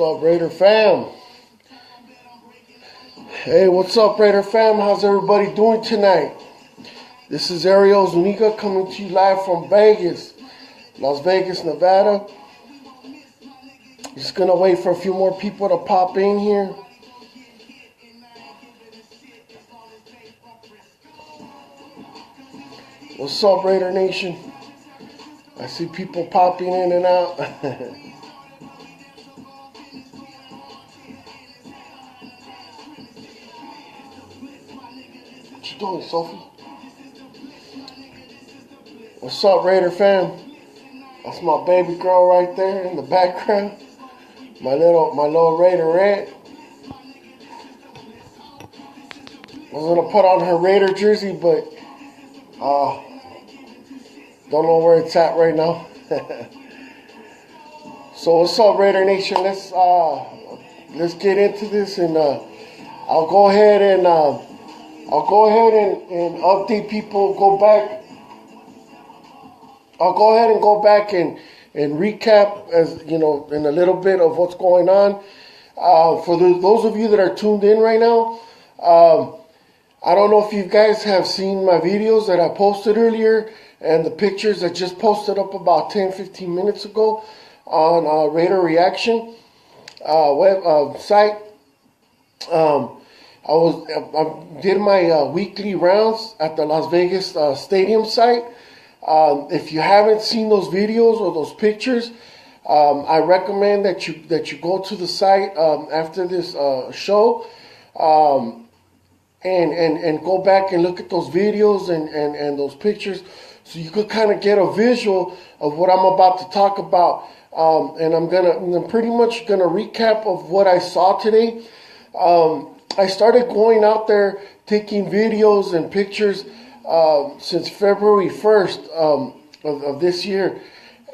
up, Raider fam? Hey, what's up, Raider fam? How's everybody doing tonight? This is Ariel Zuniga coming to you live from Vegas, Las Vegas, Nevada. Just gonna wait for a few more people to pop in here. What's up, Raider Nation? I see people popping in and out. What you doing, Sophie? What's up, Raider fam? That's my baby girl right there in the background. My little Raider Red. I was gonna put on her Raider jersey, but don't know where it's at right now. So what's up, Raider Nation? Let's get into this, and I'll go ahead and update people. I'll go ahead and go back and recap, as you know, in a little bit of what's going on. For those of you that are tuned in right now, I don't know if you guys have seen my videos that I posted earlier and the pictures I just posted up about 10-15 minutes ago on ReACTION site. I did my weekly rounds at the Las Vegas stadium site. If you haven't seen those videos or those pictures, I recommend that you go to the site after this show and go back and look at those videos and those pictures, so you could kind of get a visual of what I'm about to talk about. And I'm pretty much gonna recap of what I saw today. I started going out there taking videos and pictures since February 1st of this year,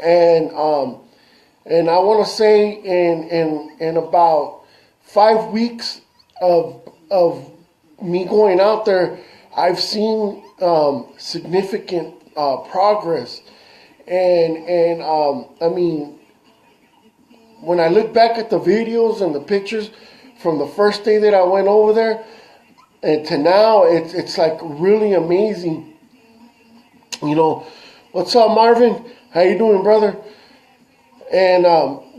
and I want to say in about 5 weeks of me going out there, I've seen significant progress, and I mean, when I look back at the videos and the pictures from the first day that I went over there and to now, it's like really amazing. You know, what's up, Marvin? How you doing, brother? And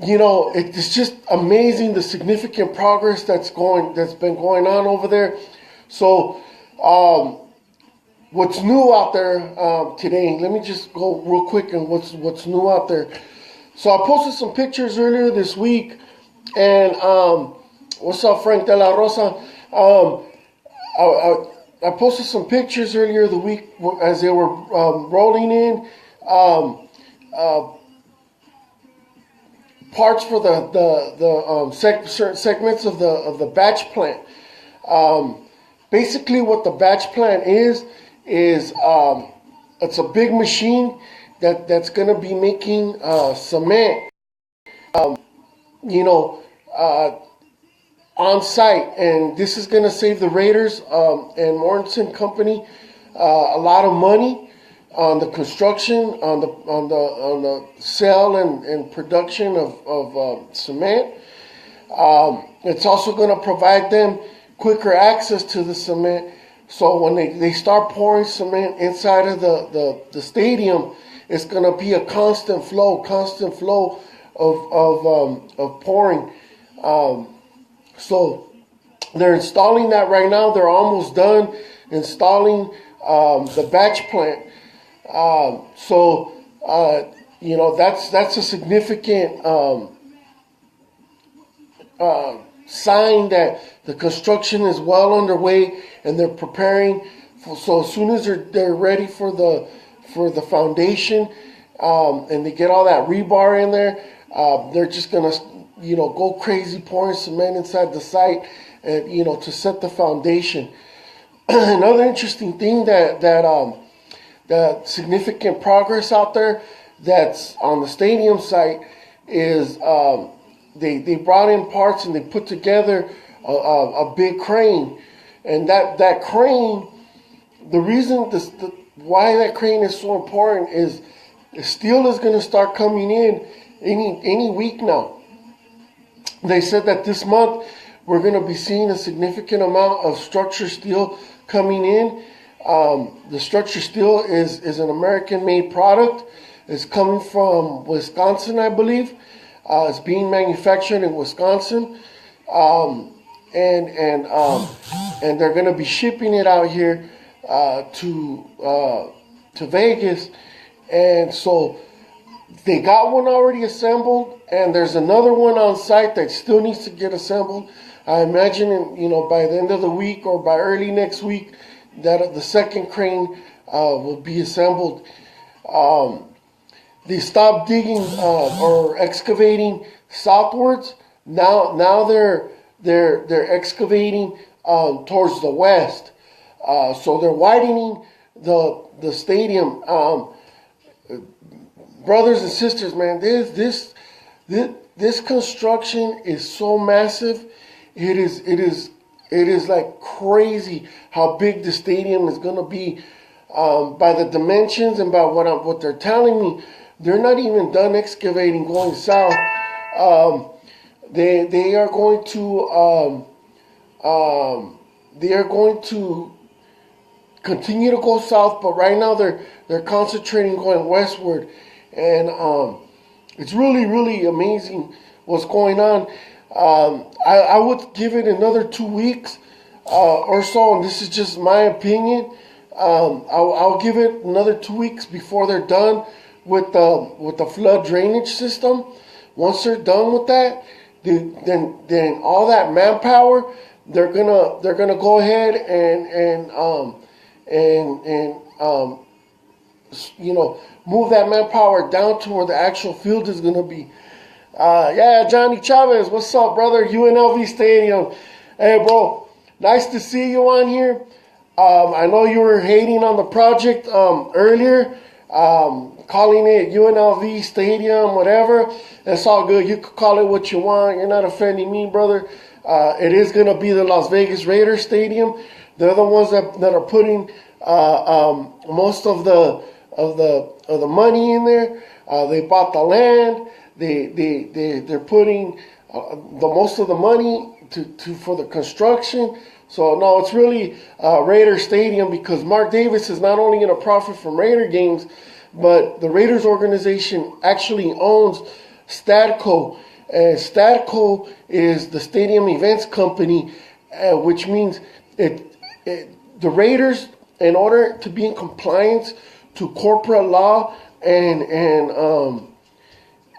you know, it's just amazing the significant progress that's been going on over there. So, what's new out there today? Let me just go real quick and what's new out there. So I posted some pictures earlier this week, and what's up, Frank De La Rosa? I posted some pictures earlier the week as they were rolling in parts for certain segments of the batch plant. Basically, what the batch plant is it's a big machine that's going to be making cement. You know. On site, and this is going to save the Raiders and Mortensen Company a lot of money on the construction, on the sale and production of cement. It's also going to provide them quicker access to the cement, so when they start pouring cement inside of the stadium, it's going to be a constant flow of pouring. So they're installing that right now. They're almost done installing the batch plant. So you know, that's a significant sign that the construction is well underway and they're preparing. So as soon as they're ready for the foundation and they get all that rebar in there, they're just gonna, you know, go crazy pouring cement inside the site, and you know, to set the foundation. Another interesting thing that significant progress out there that's on the stadium site is they brought in parts and they put together a big crane, and that crane, the reason why that crane is so important is steel is going to start coming in any week now. They said that this month we're going to be seeing a significant amount of structured steel coming in. The structured steel is an American-made product. It's coming from Wisconsin, I believe. It's being manufactured in Wisconsin, and they're going to be shipping it out here to Vegas, and so they got one already assembled, and there's another one on site that still needs to get assembled. I imagine, by the end of the week or by early next week, that the second crane will be assembled. They stopped digging or excavating southwards. Now they're excavating towards the west. So they're widening the stadium. Brothers and sisters, man, this construction is so massive. It is like crazy how big the stadium is going to be. By the dimensions and by what they're telling me, they're not even done excavating going south. They are going to continue to go south, but right now they're concentrating going westward, and it's really amazing what's going on. I would give it another 2 weeks or so, and this is just my opinion. I'll give it another 2 weeks before they're done with the flood drainage system. Once they're done with that, then all that manpower, they're gonna go ahead and move that manpower down to where the actual field is gonna be. Yeah, Johnny Chavez, what's up, brother? UNLV Stadium. Hey, bro, nice to see you on here. I know you were hating on the project earlier, calling it UNLV Stadium, whatever. That's all good. You could call it what you want. You're not offending me, brother. It is going to be the Las Vegas Raiders Stadium. They're the ones that are putting most of the money in there. They bought the land. They're putting the most of the money for the construction. So no, it's really Raider Stadium, because Mark Davis is not only going to profit from Raider games, but the Raiders organization actually owns Stadco. And Stadco is the stadium events company, which means the Raiders, in order to be in compliance to corporate law and the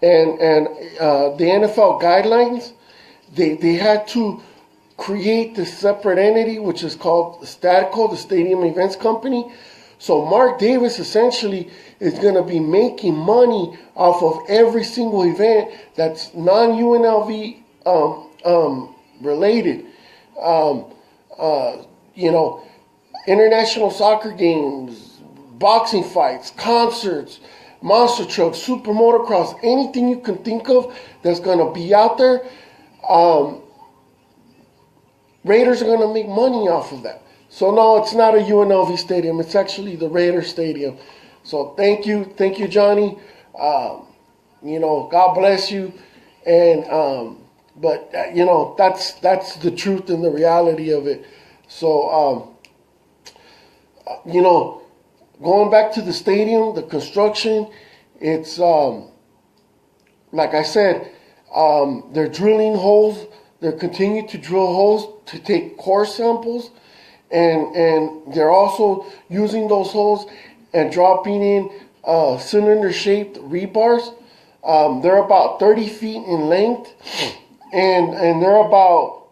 NFL guidelines, they had to create this separate entity, which is called Stadco, the Stadium Events Company. So Mark Davis essentially is going to be making money off of every single event that's non-UNLV related. International soccer games, boxing fights, concerts, monster trucks, super motocross, anything you can think of that's going to be out there. Raiders are going to make money off of that. So no, it's not a UNLV stadium. It's actually the Raider Stadium. So thank you, Johnny. God bless you. And that's the truth and the reality of it. So going back to the stadium, the construction, it's like I said, they're drilling holes. They're continuing to drill holes to take core samples, and they're also using those holes and dropping in cylinder-shaped rebars. They're about 30 feet in length, and they're about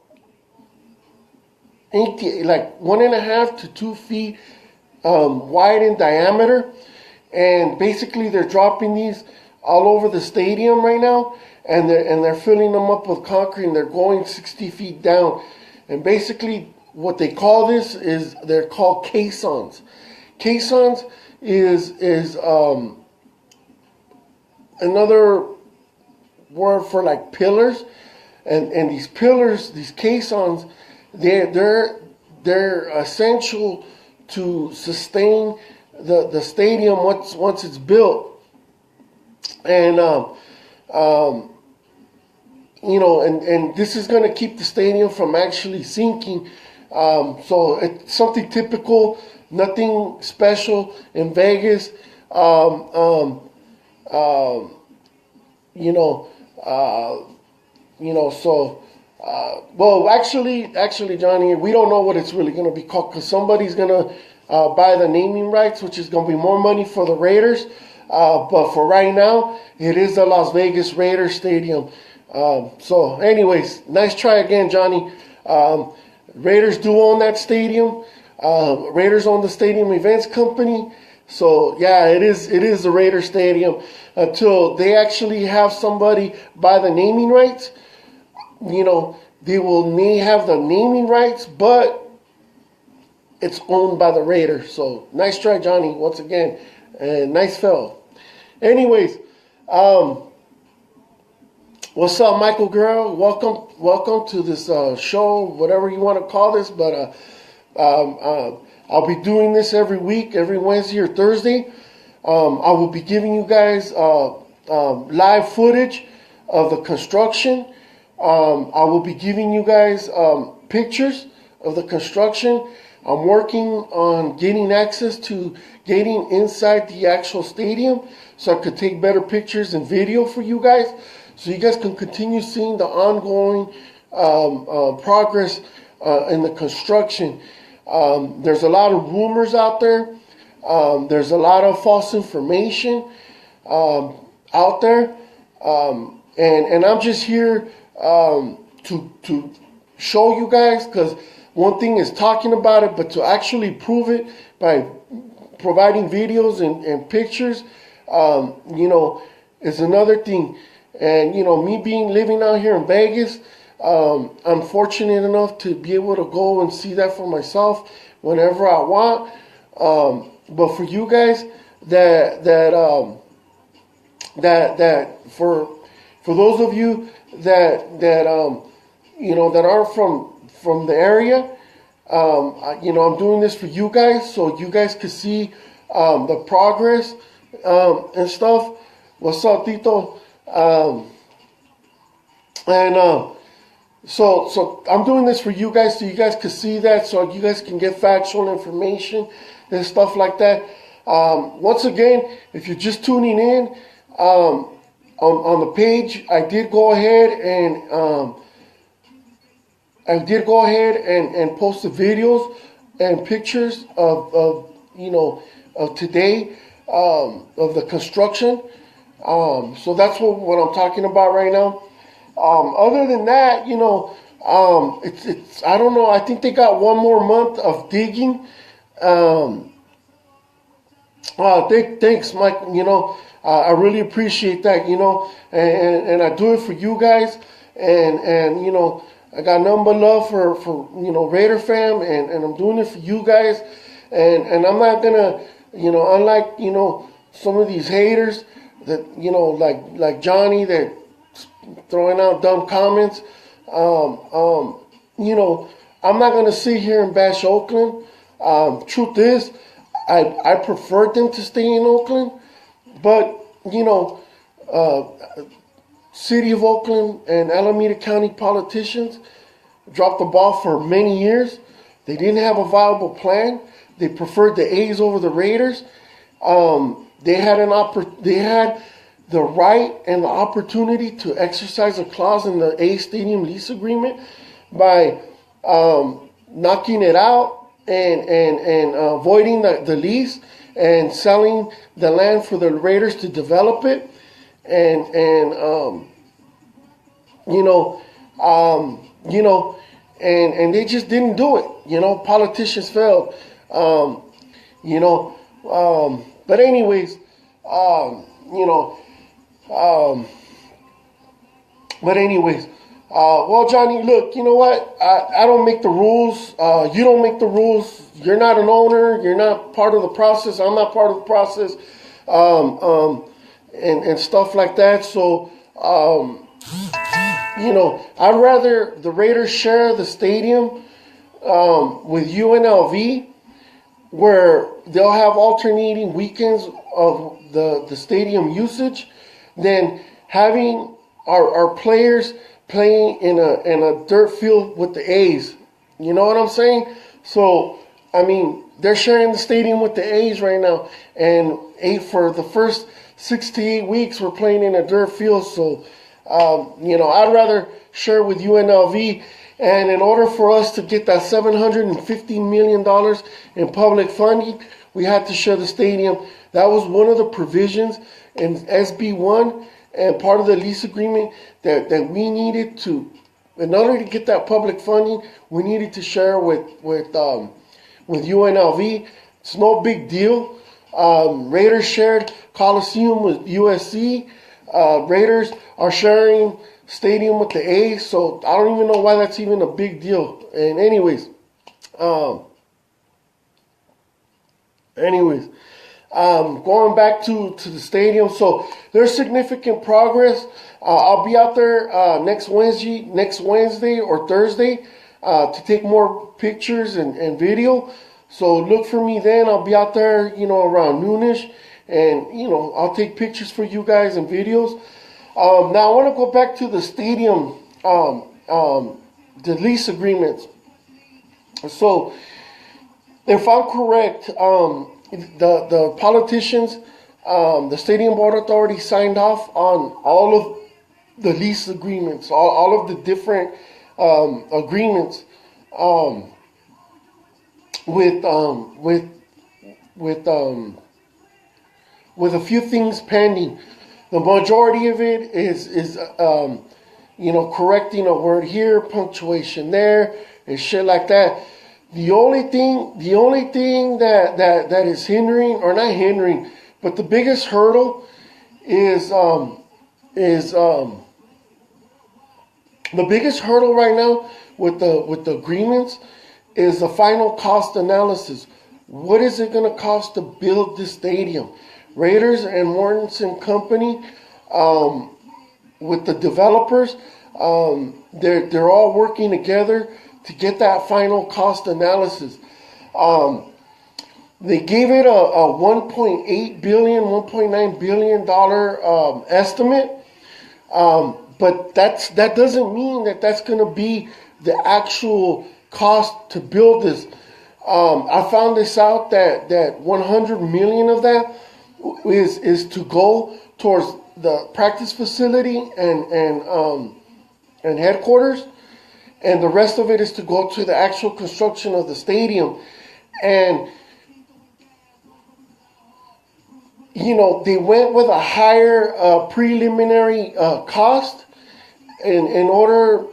1.5 to 2 feet wide in diameter. And basically, they're dropping these all over the stadium right now. And they're filling them up with concrete, and they're going 60 feet down. And basically, what they call this is they're called caissons. Caissons is another word for like pillars, and these pillars, these caissons, they're essential to sustain the stadium once it's built. And and this is going to keep the stadium from actually sinking. So it's something typical, nothing special in Vegas. So, well, actually, Johnny, we don't know what it's really going to be called because somebody's going to buy the naming rights, which is going to be more money for the Raiders. But for right now, it is the Las Vegas Raiders Stadium. So, anyways, nice try again, Johnny. Raiders do own that stadium. Raiders own the stadium events company. So yeah, it is the Raider Stadium until they actually have somebody buy the naming rights. They may have the naming rights, but it's owned by the Raiders. So nice try, Johnny, once again, and nice fail. Anyways, what's up, Michael Guerrero? Welcome to this show, whatever you want to call this, but I'll be doing this every week, every Wednesday or Thursday. I will be giving you guys live footage of the construction. I will be giving you guys pictures of the construction. I'm working on getting access to getting inside the actual stadium so I could take better pictures and video for you guys, so you guys can continue seeing the ongoing progress in the construction. There's a lot of rumors out there. There's a lot of false information out there. And I'm just here to show you guys, because one thing is talking about it, but to actually prove it by providing videos and pictures, is another thing. And, me living out here in Vegas, I'm fortunate enough to be able to go and see that for myself whenever I want. But for you guys that for those of you that are from the area, I'm doing this for you guys so you guys can see the progress and stuff. What's up, Tito? So I'm doing this for you guys so you guys can see that, so you guys can get factual information and stuff like that. Once again, if you're just tuning in, on the page, I did go ahead and post the videos and pictures of today, of the construction. So that's what I'm talking about right now. Other than that, it's I don't know. I think they got one more month of digging. Thanks, Mike. I really appreciate that. And I do it for you guys. And I got nothing but love for Raider fam, and I'm doing it for you guys. And I'm not gonna, unlike some of these haters that like Johnny that throwing out dumb comments. I'm not gonna sit here and bash Oakland. Truth is, I prefer them to stay in Oakland, but City of Oakland and Alameda County politicians dropped the ball for many years. They didn't have a viable plan. They preferred the A's over the Raiders. They had the right and the opportunity to exercise a clause in the A Stadium lease agreement by knocking it out and voiding the lease and selling the land for the Raiders to develop it, and they just didn't do it. Politicians failed. But anyways, well, Johnny, look, you know what? I don't make the rules. You don't make the rules. You're not an owner. You're not part of the process. I'm not part of the process. And stuff like that. So, I'd rather the Raiders share the stadium with UNLV, where they'll have alternating weekends of the stadium usage, than having our players playing in a dirt field with the A's. You know what I'm saying? So, I mean, they're sharing the stadium with the A's right now. And for the first 6 to 8 weeks, we're playing in a dirt field. So, I'd rather share with UNLV. And in order for us to get that $750 million in public funding, we had to share the stadium. That was one of the provisions in SB1 and part of the lease agreement that we needed to, in order to get that public funding, we needed to share with UNLV. It's no big deal. Raiders shared Coliseum with USC. Raiders are sharing stadium with the A's, so I don't even know why that's even a big deal. And anyways, going back to the stadium, so there's significant progress. I'll be out there next Wednesday or Thursday to take more pictures and video. So look for me then. I'll be out there, around noonish, and I'll take pictures for you guys and videos. Now I want to go back to the stadium, the lease agreements. So if I'm correct, the politicians, the Stadium Board Authority signed off on all of the lease agreements, all of the different agreements with a few things pending. The majority of it is correcting a word here, punctuation there, and shit like that. The only thing that is hindering, or not hindering, but the biggest hurdle is the biggest hurdle right now with the agreements is the final cost analysis. What is it going to cost to build this stadium? Raiders and Mortensen Company, with the developers, they're all working together to get that final cost analysis. They gave it a $1.8 billion, $1.9 billion estimate, but that doesn't mean that's going to be the actual cost to build this. I found this out that $100 million of that is to go towards the practice facility and headquarters, and the rest of it is to go to the actual construction of the stadium. And they went with a higher preliminary cost in order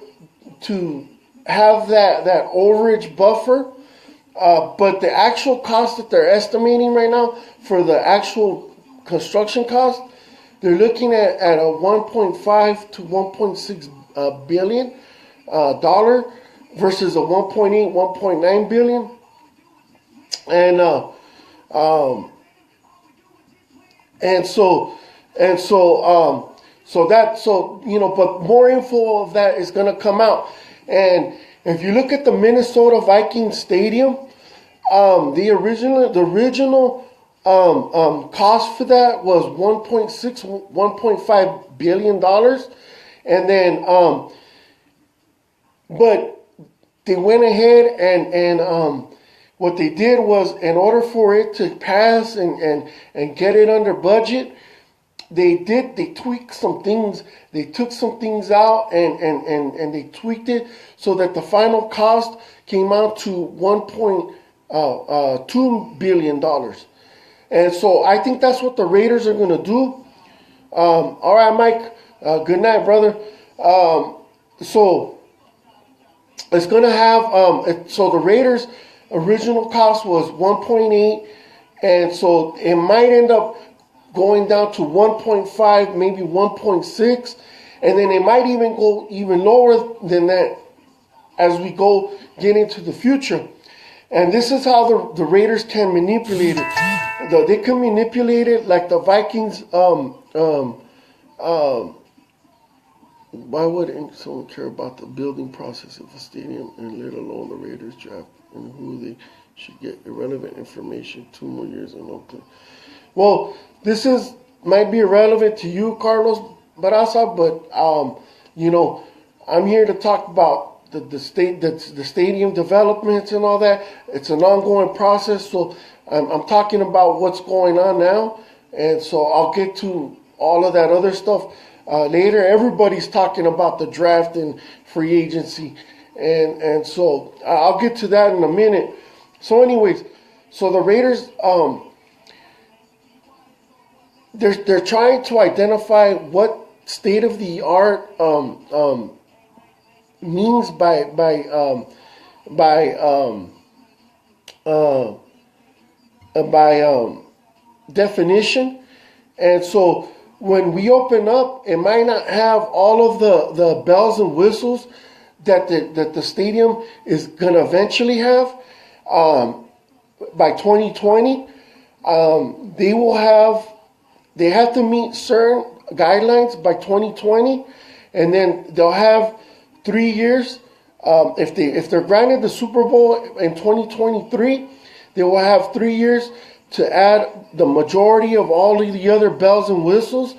to have that overage buffer. But the actual cost that they're estimating right now for the actual construction cost, they're looking at a 1.5 to 1.6 billion dollar versus a 1.8, 1.9 billion. But more info of that is going to come out. And if you look at the Minnesota Vikings Stadium, the original cost for that was 1.5 billion dollars, and then but they went ahead and what they did was, in order for it to pass and get it under budget, they tweaked some things. They took some things out and they tweaked it so that the final cost came out to $1.2 billion. And so I think that's what the Raiders are going to do. All right, Mike. Good night, brother. So it's going to have, so the Raiders' original cost was 1.8, and so it might end up going down to 1.5, maybe 1.6, and then it might even go even lower than that as we get into the future. And this is how the Raiders can manipulate it. They can manipulate it like the Vikings. Why would someone care about the building process of a stadium, and let alone the Raiders draft and who they should get? Irrelevant information. 2 more years in Oakland. Well, this might be irrelevant to you, Carlos Barraza, but I'm here to talk about the stadium developments and all that. It's an ongoing process, so I'm talking about what's going on now, and so I'll get to all of that other stuff later. Everybody's talking about the draft and free agency, and so I'll get to that in a minute. So, anyways, so the Raiders, they're trying to identify what state of the art means by definition. And so when we open up, it might not have all of the bells and whistles that the stadium is going to eventually have. By 2020, they have to meet certain guidelines by 2020, and then they'll have 3 years. If they're granted the Super Bowl in 2023, they will have 3 years to add the majority of all of the other bells and whistles,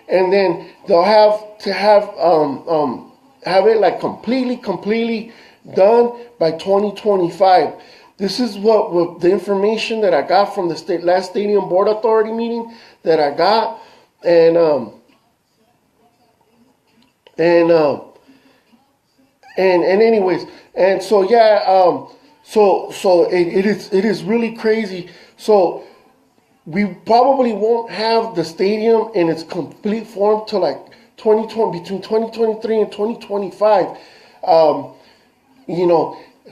and then they'll have to have it like completely done by 2025. This is what the information that I got from the last Stadium Board Authority meeting that I got, and anyways, and so yeah, so it is really crazy. So we probably won't have the stadium in its complete form till like 2020, between 2023 and 2025.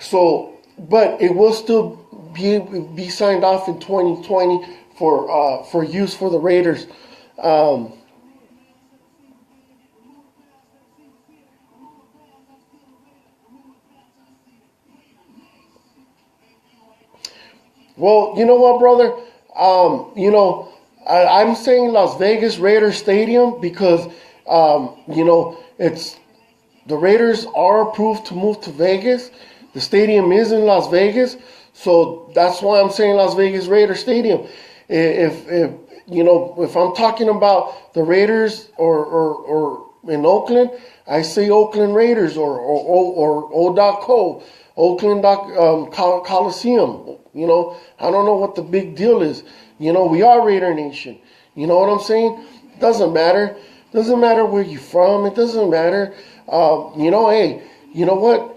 So, but it will still be signed off in 2020 for use for the Raiders. Well, you know what, brother? I'm saying Las Vegas Raiders Stadium because, it's the Raiders are approved to move to Vegas. The stadium is in Las Vegas, so that's why I'm saying Las Vegas Raiders Stadium. If I'm talking about the Raiders or in Oakland, I say Oakland Raiders or O.co, Oakland Coliseum. I don't know what the big deal is. We are Raider Nation. You know what I'm saying? It doesn't matter. Doesn't matter where you're from. It doesn't matter. Hey, you know what?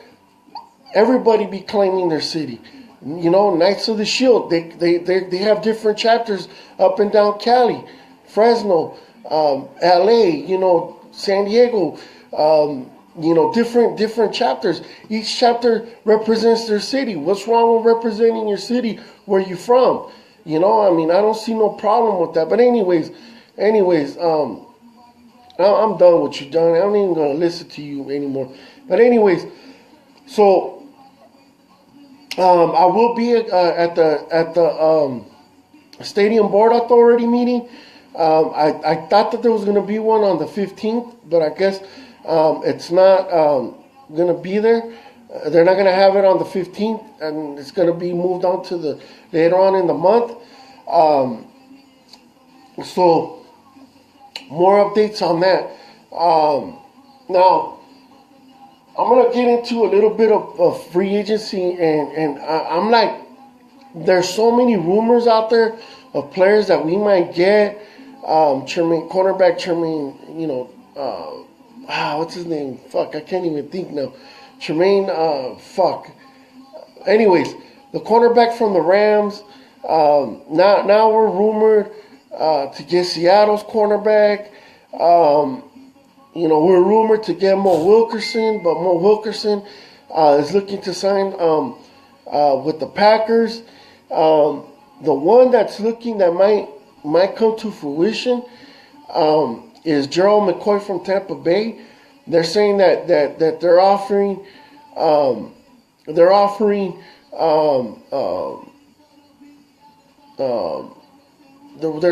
Everybody be claiming their city. Knights of the Shield, they have different chapters up and down Cali, Fresno, LA, San Diego, different chapters. Each chapter represents their city. What's wrong with representing your city where you're from? I don't see no problem with that. But anyways, I'm done with you, John. I'm not even gonna listen to you anymore. But anyways, so I will be at the Stadium Board Authority meeting. I thought that there was gonna be one on the 15th, but I guess it's not gonna be there. They're not gonna have it on the 15th, and it's gonna be moved on to later on in the month. So more updates on that. Now I'm gonna get into a little bit of free agency, and I'm like, there's so many rumors out there of players that we might get. Cornerback Tremaine, what's his name? Fuck, I can't even think now. Tremaine, Anyways, the cornerback from the Rams. Now we're rumored to get Seattle's cornerback. We're rumored to get Mo Wilkerson, but Mo Wilkerson is looking to sign with the Packers. The one that's looking that might come to fruition is Gerald McCoy from Tampa Bay. They're saying that they're offering they're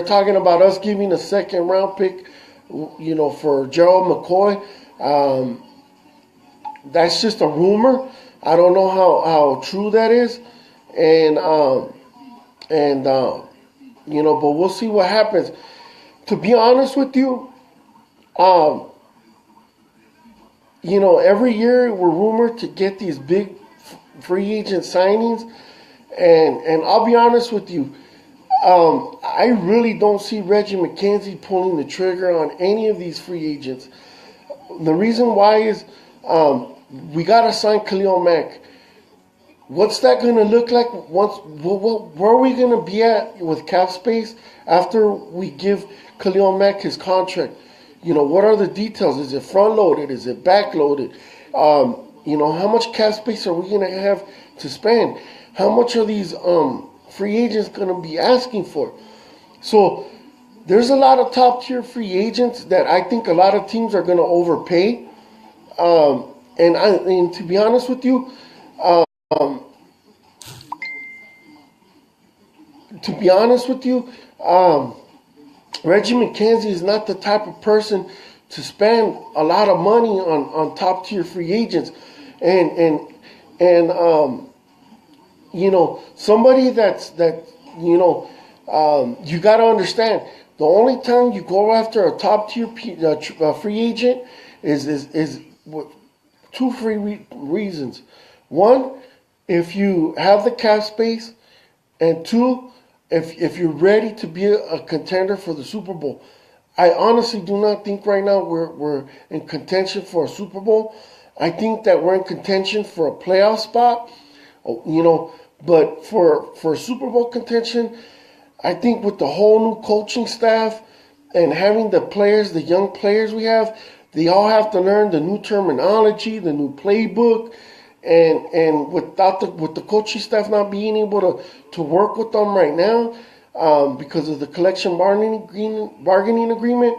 talking about us giving a second round pick, for Gerald McCoy. That's just a rumor. I don't know how true that is, but we'll see what happens. To be honest with you, every year we're rumored to get these big free agent signings, and I'll be honest with you, I really don't see Reggie McKenzie pulling the trigger on any of these free agents. The reason why is we got to sign Khalil Mack. What's that going to look like? Where are we going to be at with cap space after we give Khalil Mack his contract? What are the details? Is it front loaded? Is it back loaded? How much cap space are we going to have to spend? How much are these free agents going to be asking for? So there's a lot of top tier free agents that I think a lot of teams are going to overpay. And to be honest with you, Reggie McKenzie is not the type of person to spend a lot of money on top tier free agents, and somebody you got to understand, the only time you go after a top tier free agent is two reasons. One, if you have the cap space, and two, if you're ready to be a contender for the Super Bowl. I honestly do not think right now we're in contention for a Super Bowl. I think that we're in contention for a playoff spot, but for Super Bowl contention, I think with the whole new coaching staff and having the young players we have, they all have to learn the new terminology, the new playbook, and with the coaching staff not being able to work with them right now because of the collective bargaining agreement,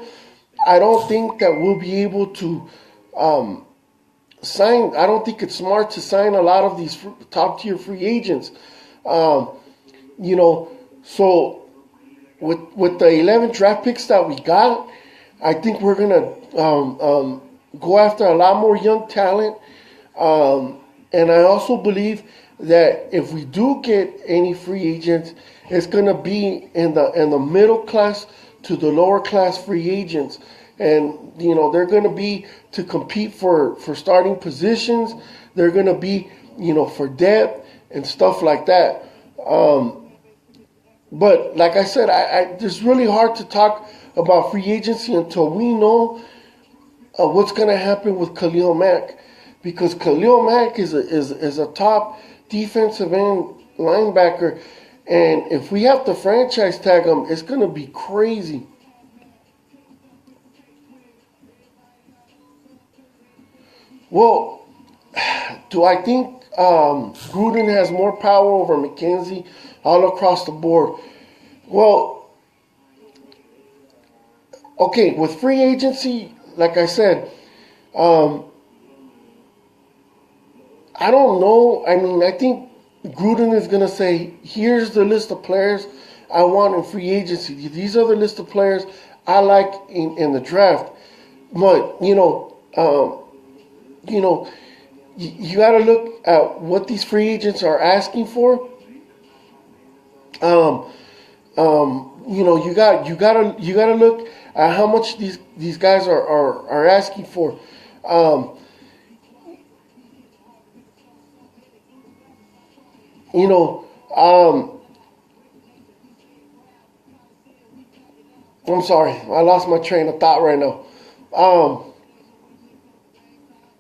I don't think that we'll be able to sign. I don't think it's smart to sign a lot of these top tier free agents. So with the 11 draft picks that we got, I think we're gonna go after a lot more young talent. And I also believe that if we do get any free agents, it's going to be in the middle class to the lower class free agents. And, they're going to be to compete for starting positions. They're going to be, for depth and stuff like that. But like I said, it's really hard to talk about free agency until we know what's going to happen with Khalil Mack. Because Khalil Mack is a top defensive end linebacker, and if we have to franchise tag him, it's going to be crazy. Well, do I think Gruden has more power over McKenzie all across the board? Well, okay, with free agency, like I said, I don't know. I mean, I think Gruden is going to say, here's the list of players I want in free agency. These are the list of players I like in the draft. But, you got to look at what these free agents are asking for. You got to look at how much these guys are asking for. I'm sorry, I lost my train of thought right now.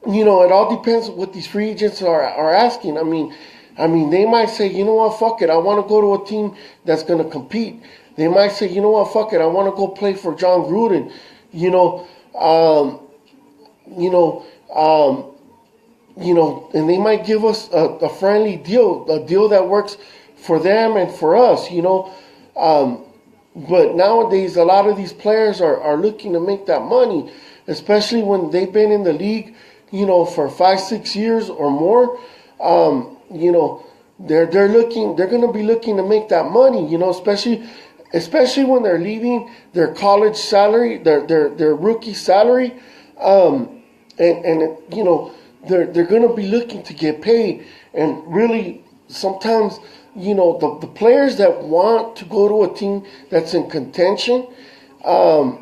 It all depends on what these free agents are asking. I mean, they might say, you know what, fuck it, I want to go to a team that's going to compete. They might say, you know what, fuck it, I want to go play for John Gruden. And they might give us a friendly deal, a deal that works for them and for us, But nowadays, a lot of these players are looking to make that money, especially when they've been in the league, for 5-6 years or more. They're going to be looking to make that money, especially when they're leaving their college salary, their rookie salary, they're going to be looking to get paid. And really, sometimes, the players that want to go to a team that's in contention are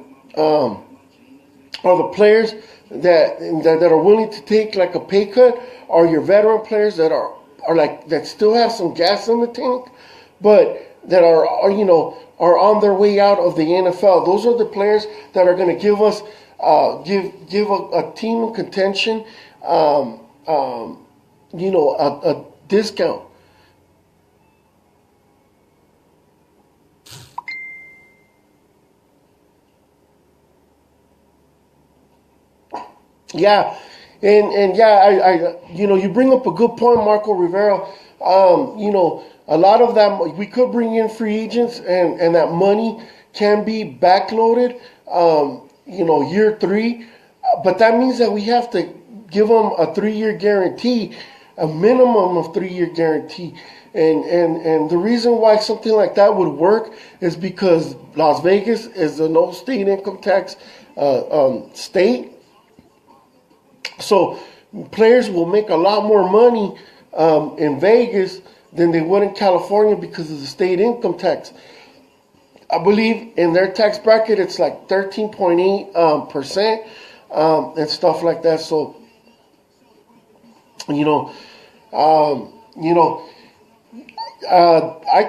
the players that are willing to take like a pay cut are your veteran players that are like that still have some gas in the tank, but that are are on their way out of the NFL. Those are the players that are going to give us give a team in contention a discount. Yeah, and yeah, I you bring up a good point, Marco Rivera. A lot of that we could bring in free agents, and that money can be backloaded. Year three, but that means that we have to give them a 3-year guarantee, a minimum of 3-year guarantee. And the reason why something like that would work is because Las Vegas is a no state income tax state. So players will make a lot more money in Vegas than they would in California because of the state income tax. I believe in their tax bracket it's like 13.8% and stuff like that. So I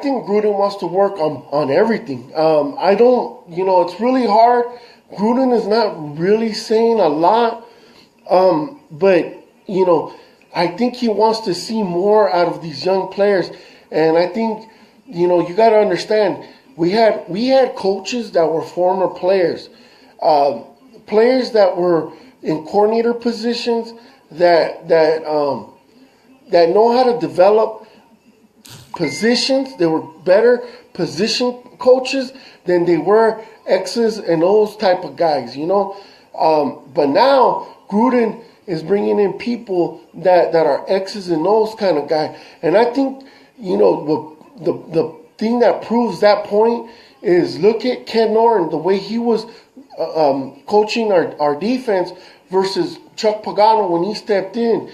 think Gruden wants to work on everything. I don't, it's really hard. Gruden is not really saying a lot. But I think he wants to see more out of these young players. And I think, you got to understand, we had coaches that were former players, players that were in coordinator positions that know how to develop positions. They were better position coaches than they were X's and O's type of guys, But now Gruden is bringing in people that are X's and O's kind of guy. And I think, the thing that proves that point is look at Ken Norton, the way he was coaching our defense versus Chuck Pagano when he stepped in.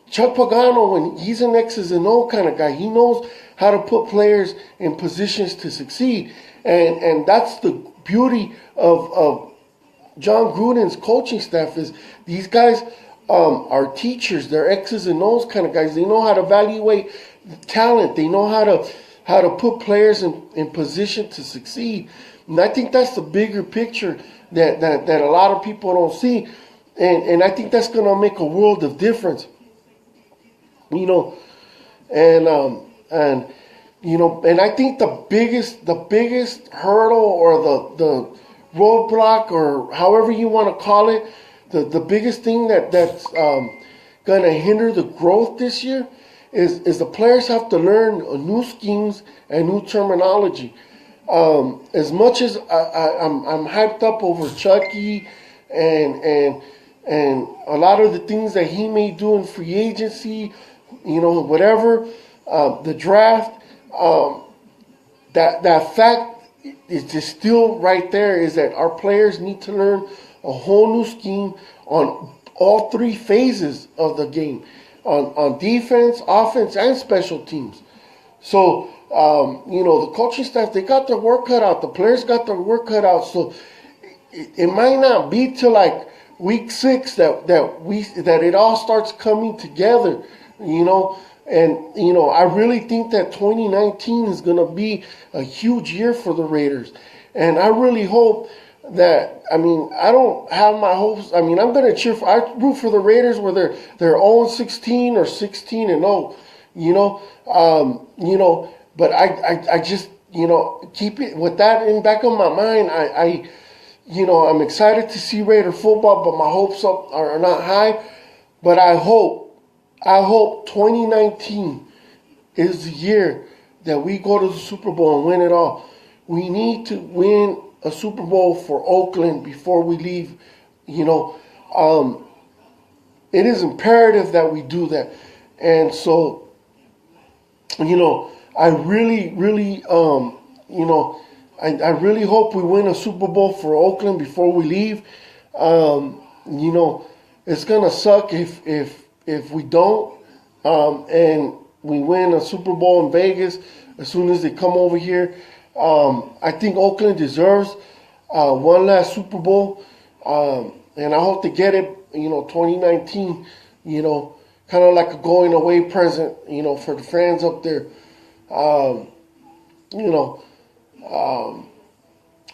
Chuck Pagano, when he's an X's and O kind of guy, he knows how to put players in positions to succeed. And that's the beauty of John Gruden's coaching staff is these guys are teachers. They're X's and O's kind of guys. They know how to evaluate talent. They know how to put players in position to succeed. And I think that's the bigger picture that a lot of people don't see. And I think that's going to make a world of difference. And I think the biggest hurdle or the roadblock or however you want to call it, the biggest thing that's going to hinder the growth this year is the players have to learn new schemes and new terminology. As much as I'm hyped up over Chucky and a lot of the things that he may do in free agency, whatever, the draft, that fact is just still right there is that our players need to learn a whole new scheme on all three phases of the game, on defense, offense, and special teams. So, the coaching staff, they got their work cut out. The players got their work cut out. So it might not be till like week 6 that it all starts coming together, And, I really think that 2019 is going to be a huge year for the Raiders. And I really hope that, I don't have my hopes. I'm going to I root for the Raiders where they're 0-16 or 16-0, but I just, keep it with that in back of my mind. I'm excited to see Raider football, but my hopes are not high. But I hope 2019 is the year that we go to the Super Bowl and win it all. We need to win a Super Bowl for Oakland before we leave. It is imperative that we do that. And so, I really, really, I really hope we win a Super Bowl for Oakland before we leave. It's gonna suck if we don't, and we win a Super Bowl in Vegas as soon as they come over here. I think Oakland deserves one last Super Bowl. And I hope to get it, 2019, kind of like a going away present, for the fans up there. You know,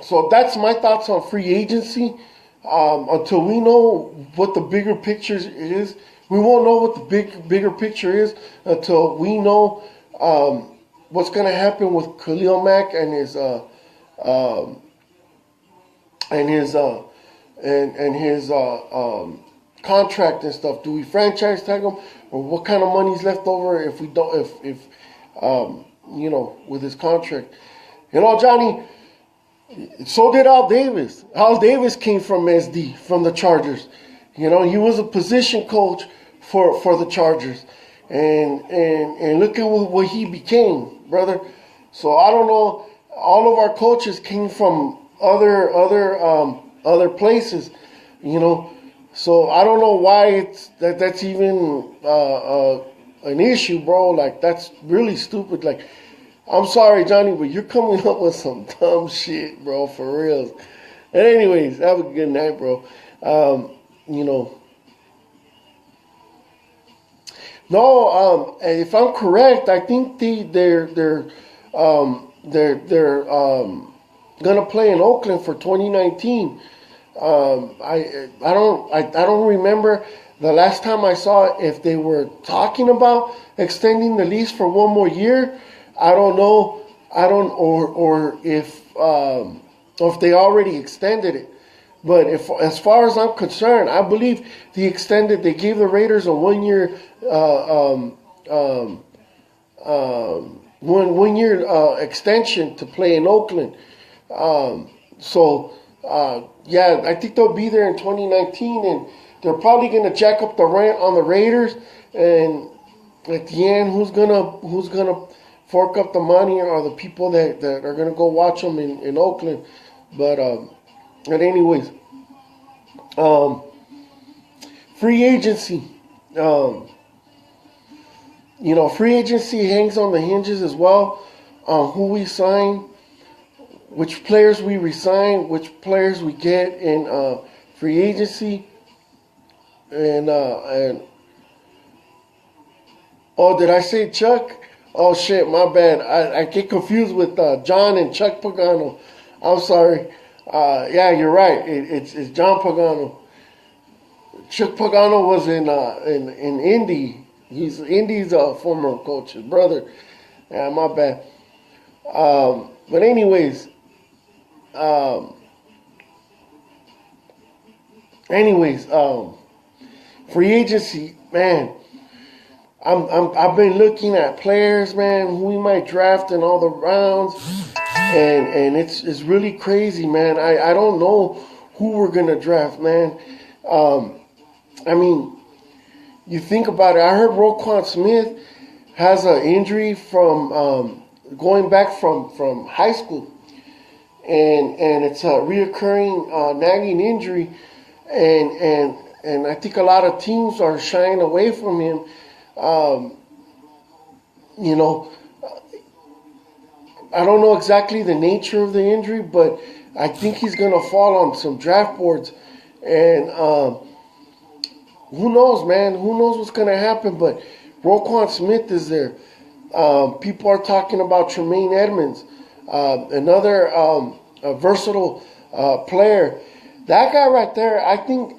so that's my thoughts on free agency. Until we know what the bigger picture is, we won't know what the bigger picture is until we know what's going to happen with Khalil Mack and his contract and stuff. Do we franchise tag him, or what kind of money's left over if we don't? With his contract, Johnny. So did Al Davis. Al Davis came from SD, from the Chargers. He was a position coach for the Chargers, and look at what he became, brother. So I don't know. All of our coaches came from other places, So I don't know why that's even an issue, bro. Like, that's really stupid. Like, I'm sorry, Johnny, but you're coming up with some dumb shit, bro, for real. And anyways, have a good night, bro. No, if I'm correct, I think they're gonna play in Oakland for 2019. I don't remember the last time I saw if they were talking about extending the lease for one more year. I don't know. Or if they already extended it. But as far as I'm concerned, I believe they gave the Raiders a 1 year, one year extension to play in Oakland. I think they'll be there in 2019, and they're probably going to jack up the rent on the Raiders. And at the end, who's gonna fork up the money are the people that are going to go watch them in Oakland. But anyways, free agency. Free agency hangs on the hinges as well on who we sign, which players we resign, which players we get in free agency. And oh, did I say Chuck? Oh shit, my bad. I get confused with John and Chuck Pagano. I'm sorry. Yeah, you're right. It's John Pagano. Chuck Pagano was in Indy. He's Indy's former coach, his brother. Yeah, my bad. But anyways, free agency, man. I've been looking at players, man, who we might draft in all the rounds, and it's really crazy, man. I don't know who we're gonna draft, man. You think about it. I heard Roquan Smith has an injury from going back from high school, and it's a reoccurring nagging injury, and I think a lot of teams are shying away from him. I don't know exactly the nature of the injury, but I think he's going to fall on some draft boards. And who knows, man? Who knows what's going to happen? But Roquan Smith is there. People are talking about Tremaine Edmonds, another versatile player. That guy right there, I think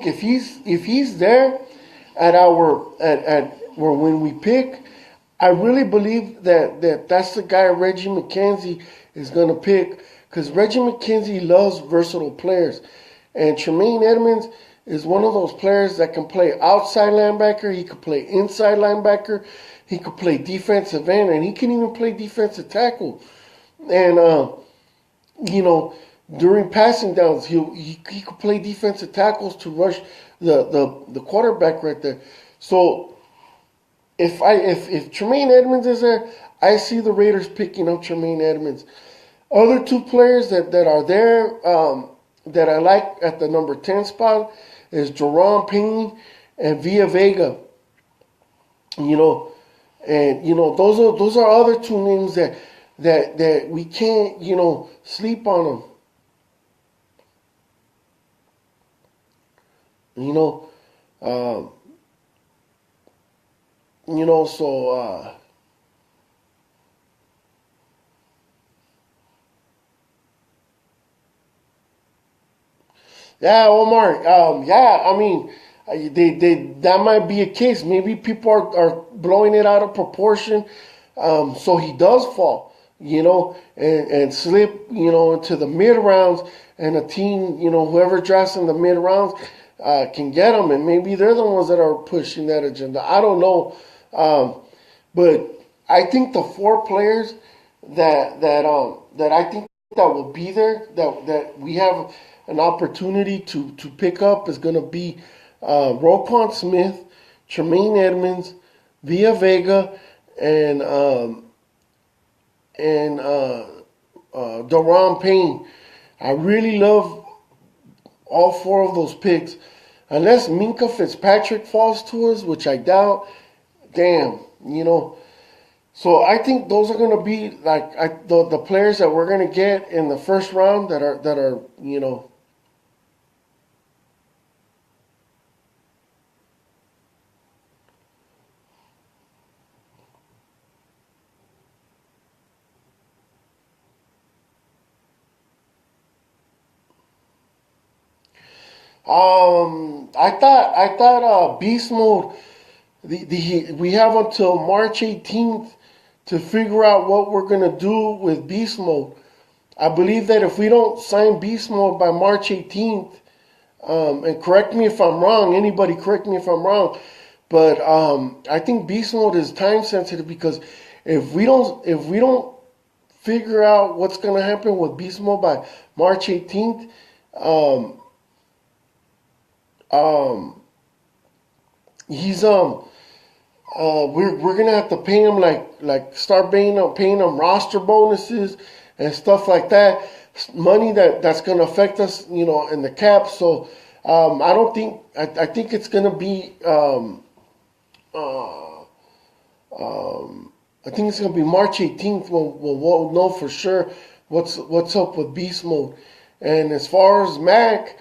if he's there at when we pick, I really believe that's the guy Reggie McKenzie is going to pick, because Reggie McKenzie loves versatile players. And Tremaine Edmonds is one of those players that can play outside linebacker, he could play inside linebacker, he could play defensive end, and he can even play defensive tackle. And, during passing downs, he could play defensive tackles to rush the quarterback right there. So if Tremaine Edmonds is there, I see the Raiders picking up Tremaine Edmonds. Other two players that are there that I like at the number 10 spot is Jerome Payne and Villa Vega. Those are other two names that we can't sleep on them. You know, um, so yeah, Omar. Yeah, I mean, they that might be a case. Maybe people are blowing it out of proportion, so he does fall, and slip, into the mid rounds, and a team, whoever drafts in the mid rounds, can get him, and maybe they're the ones that are pushing that agenda. I don't know, but I think the four players that I think that will be there, that we have an opportunity to pick up, is going to be Roquan Smith, Tremaine Edmonds, Villa Vega, and Daron Payne. I really love all four of those picks. Unless Minka Fitzpatrick falls to us, which I doubt, damn, So I think those are going to be like the players that we're going to get in the first round that are. I thought beast mode. We have until March 18th to figure out what we're gonna do with beast mode. I believe that if we don't sign beast mode by March 18th, and correct me if I'm wrong, anybody correct me if I'm wrong, but I think beast mode is time sensitive, because if we don't figure out what's gonna happen with beast mode by March 18th, um, um, he's we're gonna have to pay him, like start paying him roster bonuses and stuff like that, money that's gonna affect us, in the cap. So I don't think I think it's gonna be uh, I think it's gonna be March 18th when we'll know for sure what's up with beast mode. And as far as Mac,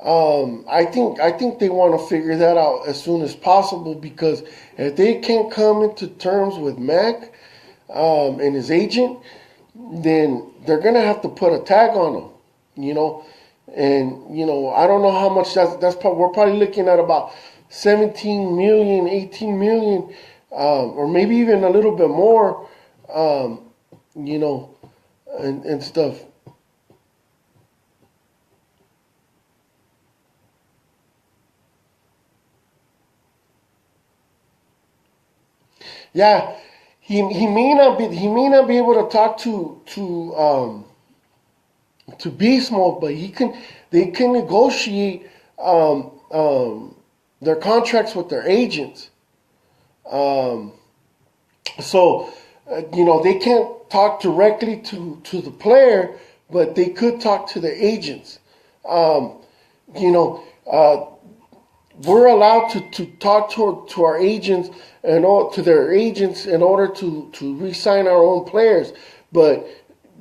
I think they want to figure that out as soon as possible, because if they can't come into terms with Mac, and his agent, then they're gonna have to put a tag on him, you know. And I don't know how much we're probably looking at about 17 million, 18 million, or maybe even a little bit more, um, you know, and stuff. Yeah, he may not be able to talk to Beast Mode, but they can negotiate their contracts with their agents. Um, so they can't talk directly to the player, but they could talk to the agents. Um, you know, we're allowed to talk to our agents and all to their agents in order to re-sign our own players. But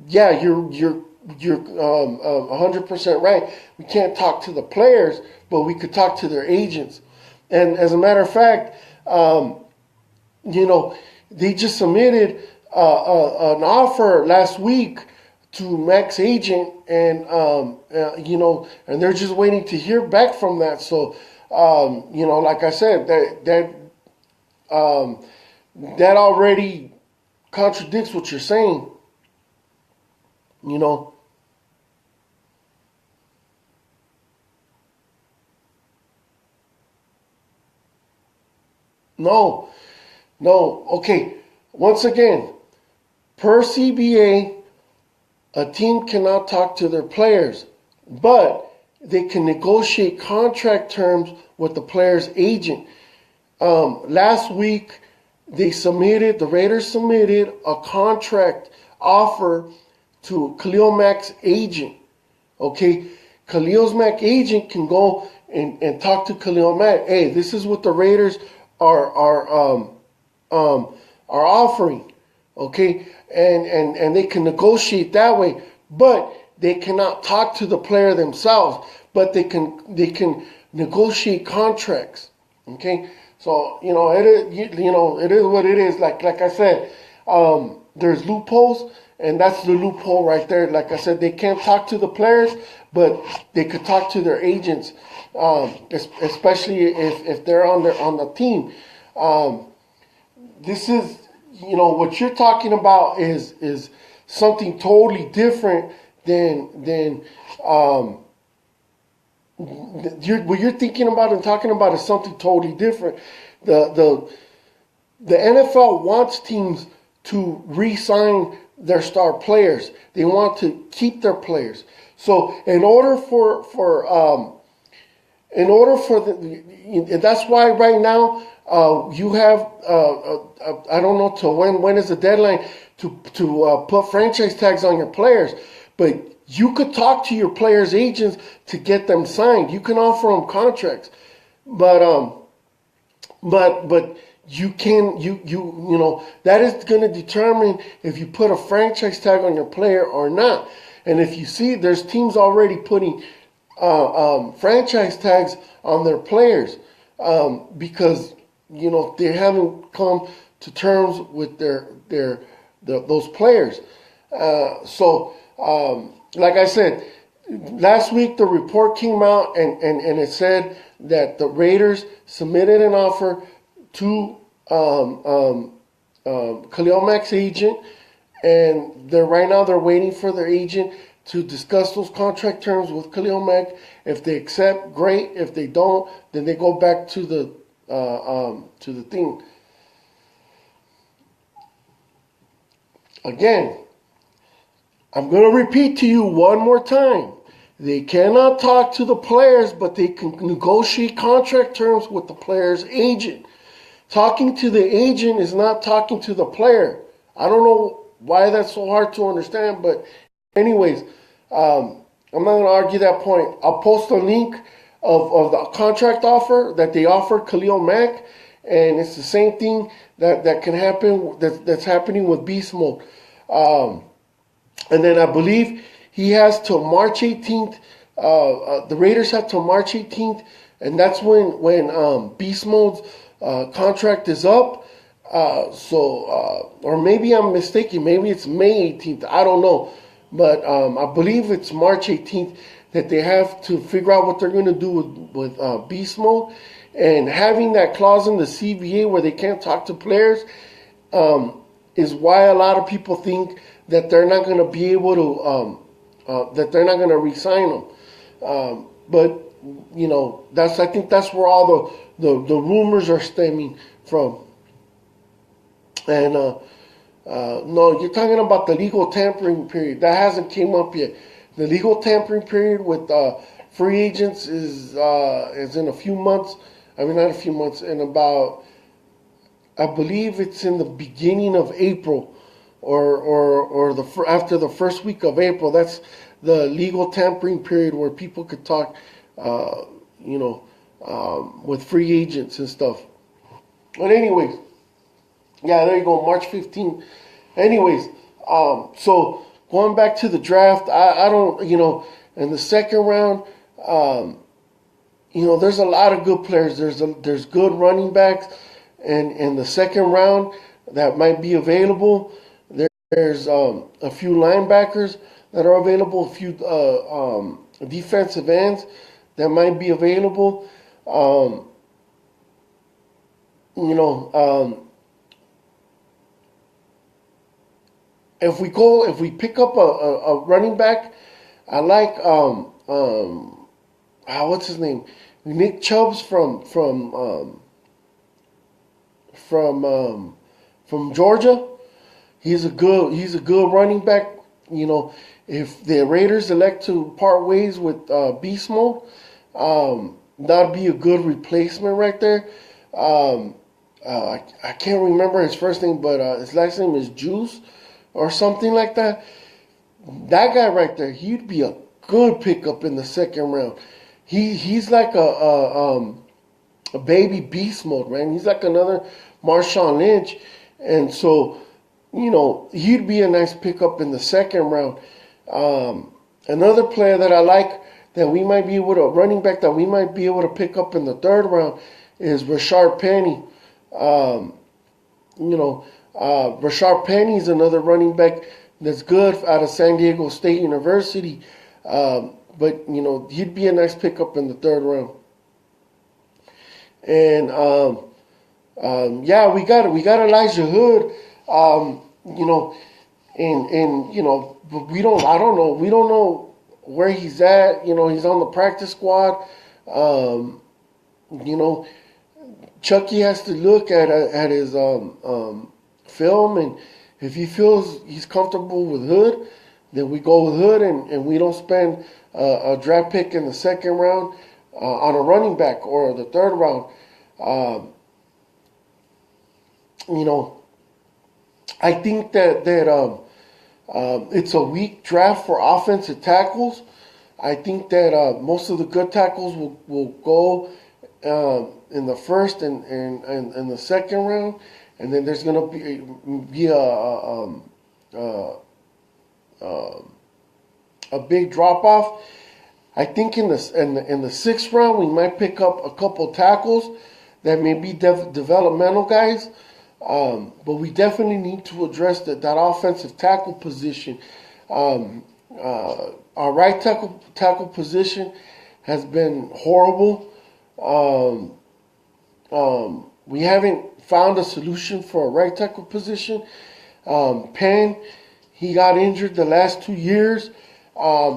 yeah, you're 100% right. We can't talk to the players, but we could talk to their agents. And as a matter of fact, you know, they just submitted an offer last week to Mac's agent, and and they're just waiting to hear back from that. So, like I said, um, that already contradicts what you're saying. You know, no, no. Okay, once again, per CBA, a team cannot talk to their players, but they can negotiate contract terms with the player's agent. Last week, the Raiders submitted a contract offer to Khalil Mack's agent. Okay, Khalil Mack's agent can go and talk to Khalil Mack. Hey, this is what the Raiders are offering. Okay, and they can negotiate that way, but they cannot talk to the player themselves. But they can negotiate contracts. Okay, so it is it is what it is. Like I said, there's loopholes, and that's the loophole right there. Like I said, they can't talk to the players, but they could talk to their agents, especially if they're on the team. This is what you're talking about is something totally different than what you're thinking about and talking about is something totally different. The NFL wants teams to re-sign their star players. They want to keep their players. So in order for and that's why right now you have I don't know till when is the deadline to put franchise tags on your players, but you could talk to your players' agents to get them signed. You can offer them contracts, but you can that is going to determine if you put a franchise tag on your player or not. And if you see, there's teams already putting franchise tags on their players because they haven't come to terms with those players. Like I said, last week the report came out and it said that the Raiders submitted an offer to Khalil Mack's agent, and right now they're waiting for their agent to discuss those contract terms with Khalil Mack. If they accept, great. If they don't, then they go back to the thing. Again, I'm going to repeat to you one more time. They cannot talk to the players, but they can negotiate contract terms with the player's agent. Talking to the agent is not talking to the player. I don't know why that's so hard to understand, but anyways, I'm not going to argue that point. I'll post a link of the contract offer that they offered Khalil Mack, and it's the same thing that can happen that's happening with Beast Mode. And then I believe he has till March 18th. The Raiders have till March 18th, and that's when Beast Mode's contract is up. Or maybe I'm mistaken. Maybe it's May 18th. I don't know. But I believe it's March 18th that they have to figure out what they're going to do with Beast Mode. And having that clause in the CBA where they can't talk to players is why a lot of people think that they're not going to be able to, that they're not going to re-sign them. But, I think that's where all the rumors are stemming from. And no, you're talking about the legal tampering period. That hasn't came up yet. The legal tampering period with free agents is in a few months. I mean, not a few months, in about, I believe it's in the beginning of April or after the first week of April. That's the legal tampering period where people could talk, with free agents and stuff. But anyways, yeah, there you go, March 15th. Anyways, so going back to the draft, I don't, in the second round, there's a lot of good players. There's good running backs, and in the second round that might be available. There's a few linebackers that are available, a few defensive ends that might be available. If we pick up a running back, I like what's his name? Nick Chubb's from Georgia. He's a good running back. If the Raiders elect to part ways with Beast Mode, that'd be a good replacement right there. I can't remember his first name, but his last name is Juice or something like that. That guy right there, he'd be a good pickup in the second round. He's like a baby Beast Mode, man. He's like another Marshawn Lynch, and so he'd be a nice pickup in the second round. Another player that I like that we might be able to, running back that we might be able to pick up in the third round is Rashard Penny. Rashard Penny is another running back that's good out of San Diego State University. But he'd be a nice pickup in the third round. And we got Elijah Hood. But we don't know where he's at. He's on the practice squad. Chucky has to look at his film, and if he feels he's comfortable with Hood, then we go with Hood, and we don't spend a draft pick in the second round on a running back or the third round. I think that it's a weak draft for offensive tackles. I think that most of the good tackles will go in the first and the second round, and then there's going to be a big drop off. I think in the sixth round we might pick up a couple tackles that may be developmental guys, but we definitely need to address that offensive tackle position. Our right tackle position has been horrible. We haven't found a solution for a right tackle position. Penn, he got injured the last 2 years.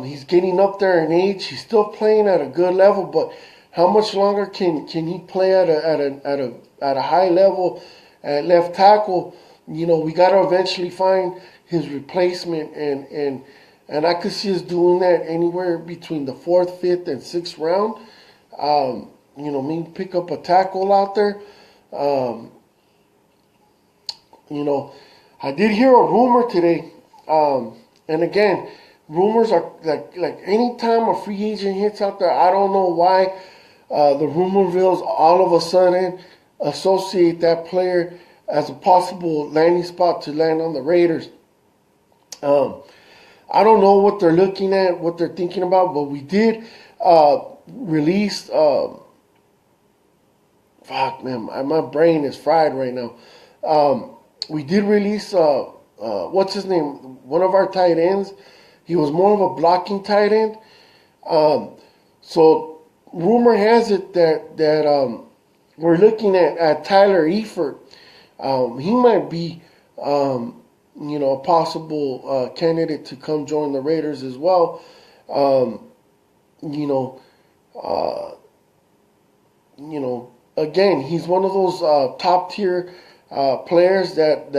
He's getting up there in age. He's still playing at a good level, but how much longer can he play at a high level at left tackle? We got to eventually find his replacement, and I could see us doing that anywhere between the 4th, 5th, and 6th round. Maybe pick up a tackle out there. I did hear a rumor today, and again, rumors are like anytime a free agent hits out there, I don't know why the rumor mills all of a sudden associate that player as a possible landing spot to land on the Raiders. I don't know what they're looking at, what they're thinking about, but we did release. My brain is fried right now. We did release what's his name? One of our tight ends. He was more of a blocking tight end. So rumor has it that we're looking at Tyler Eifert. He might be a possible candidate to come join the Raiders as well. Again, he's one of those top tier players that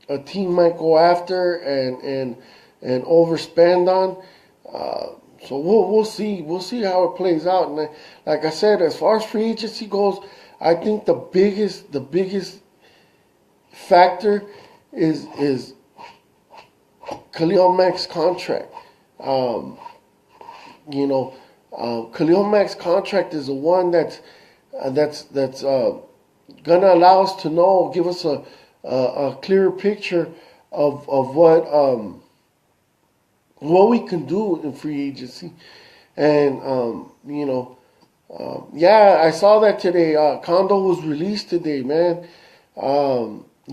a team might go after and overspend on. So we'll see how it plays out. And like I said, as far as free agency goes, I think the biggest factor is Khalil Mack's contract. Khalil Mack's contract is the one that's gonna allow us to give us a clearer picture of what we can do in free agency. And I saw that today. Kondo was released today, man.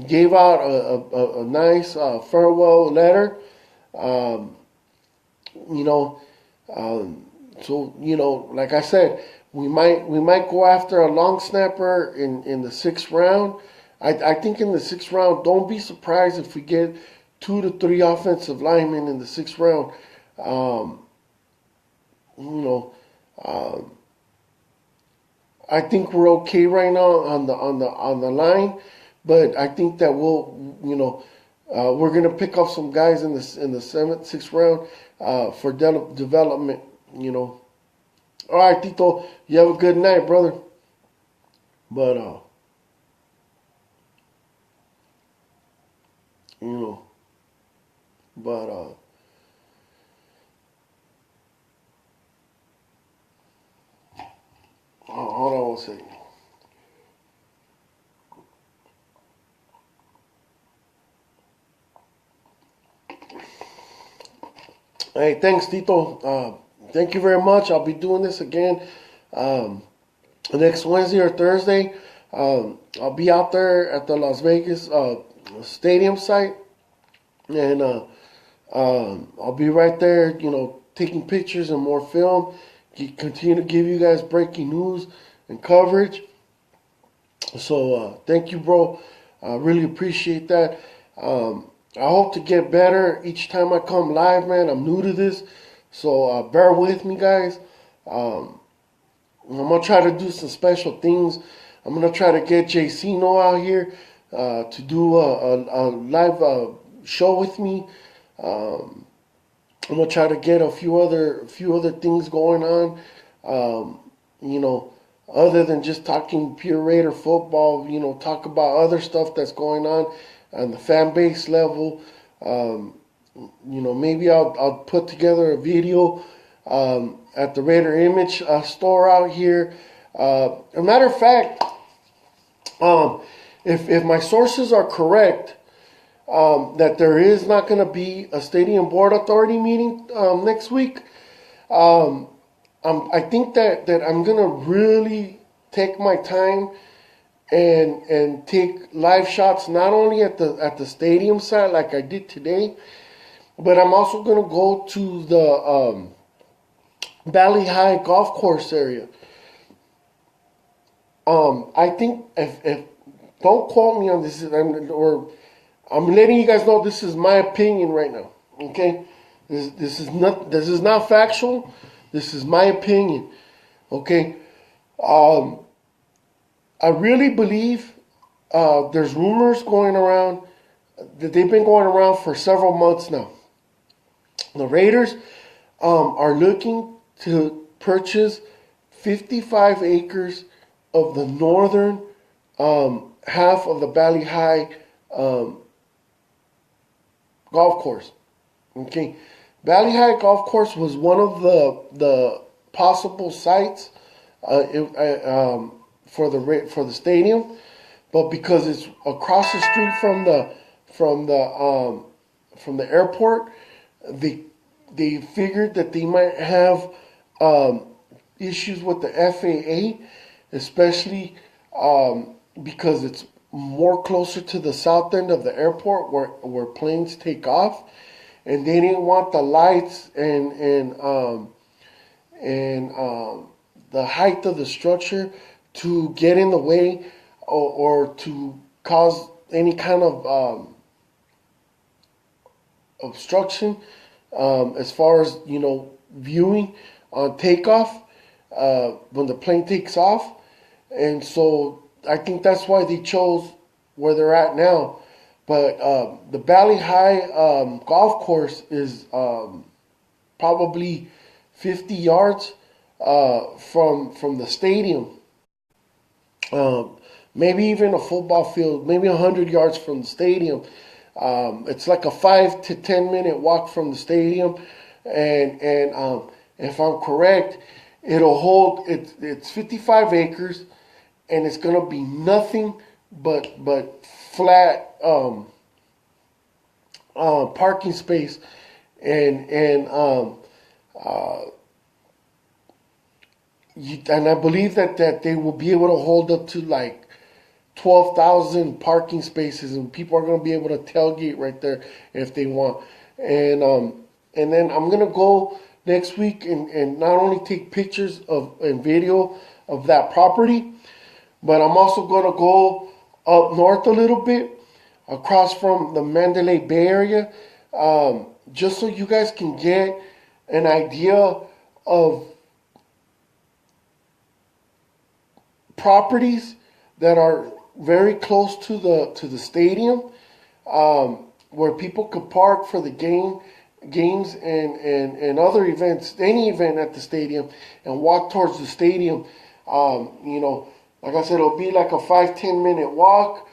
Gave out a nice farewell letter. So like I said, we might go after a long snapper in the 6th round. I think in the 6th round, don't be surprised if we get 2 to 3 offensive linemen in the 6th round. I think we're okay right now on the line, but I think that we're gonna pick up some guys in the 7th, 6th round for development. All right, Tito, you have a good night, brother. But hold on one second. Hey, thanks, Tito. thank you very much. I'll be doing this again next Wednesday or Thursday. I'll be out there at the Las Vegas stadium site, and I'll be right there, taking pictures and more film. Continue to give you guys breaking news and coverage. So thank you, bro. I really appreciate that. I hope to get better each time I come live, man. I'm new to this, so bear with me, guys. I'm going to try to do some special things. I'm going to try to get JCino out here to do a live show with me. I'm going to try to get a few other things going on, other than just talking pure Raider football, talk about other stuff that's going on the fan base level. Maybe I'll put together a video at the Raider Image store out here. As a matter of fact, if my sources are correct, that there is not going to be a Stadium Board Authority meeting next week, I think that I'm going to really take my time and take live shots, not only at the stadium site like I did today, but I'm also going to go to the Valley High golf course area. I think if don't quote me on this, I'm letting you guys know this is my opinion right now. Okay, this is not factual. This is my opinion. Okay, I really believe there's rumors going around that they've been going around for several months now. The Raiders are looking to purchase 55 acres of the northern half of the Valley High golf course. Okay, Valley High golf course was one of the possible sites for the stadium, but because it's across the street from the airport, they figured that they might have issues with the FAA, especially because it's more closer to the south end of the airport where planes take off, and they didn't want the lights and the height of the structure to get in the way or to cause any kind of obstruction as far as viewing on takeoff when the plane takes off. And so I think that's why they chose where they're at now. But the Valley High golf course is probably 50 yards from the stadium. Maybe even a football field, maybe 100 yards from the stadium. It's like a 5 to 10 minute walk from the stadium, and if I'm correct, it'll hold. It's 55 acres, and it's gonna be nothing but flat parking space, and I believe that they will be able to hold up to like 12,000 parking spaces, and people are going to be able to tailgate right there if they want. And then I'm going to go next week and not only take pictures and video of that property, but I'm also going to go up north a little bit, across from the Mandalay Bay area, just so you guys can get an idea of properties that are very close to the stadium, where people could park for the games and other events, any event at the stadium, and walk towards the stadium. Like I said, it'll be like a 5-10 minute walk,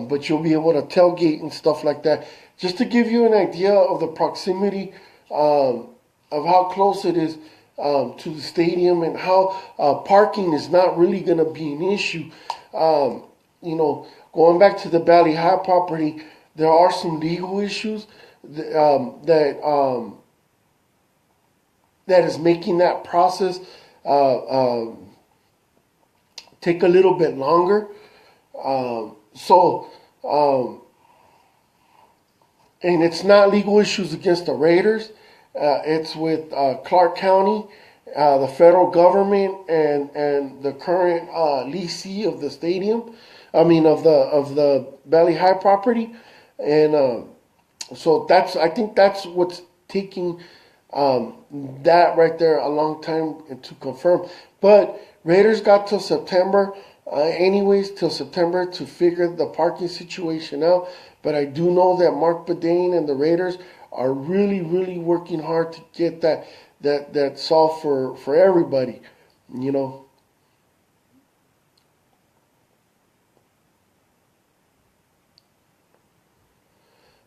but you'll be able to tailgate and stuff like that. Just to give you an idea of the proximity of how close it is to the stadium, and how parking is not really going to be an issue. Going back to the Valley High property, there are some legal issues that that is making that process take a little bit longer. And it's not legal issues against the Raiders. It's with Clark County, the federal government, and the current leasee of the stadium. I mean, of the Valley High property, and so I think that's what's taking that right there a long time to confirm. But Raiders got till September, till September to figure the parking situation out. But I do know that Mark Bedane and the Raiders are really, really working hard to get that solved for everybody, you know.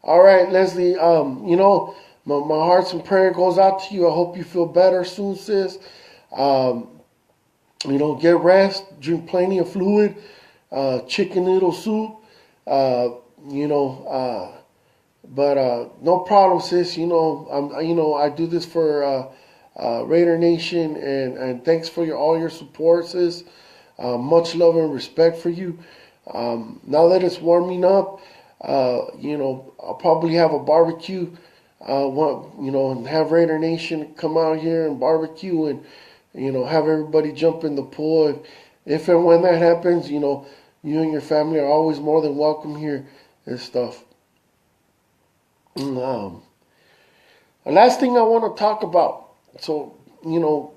All right, Leslie. You know, my hearts and prayer goes out to you. I hope you feel better soon, sis. You know, get rest, drink plenty of fluid, chicken noodle soup. You know, but no problem, sis. You know, I do this for Raider Nation, and thanks for all your support, sis. Much love and respect for you. Now that it's warming up, you know, I'll probably have a barbecue. You know, and have Raider Nation come out here and barbecue, and you know, have everybody jump in the pool. If and when that happens, you know, you and your family are always more than welcome here and stuff. The last thing I want to talk about. So, you know,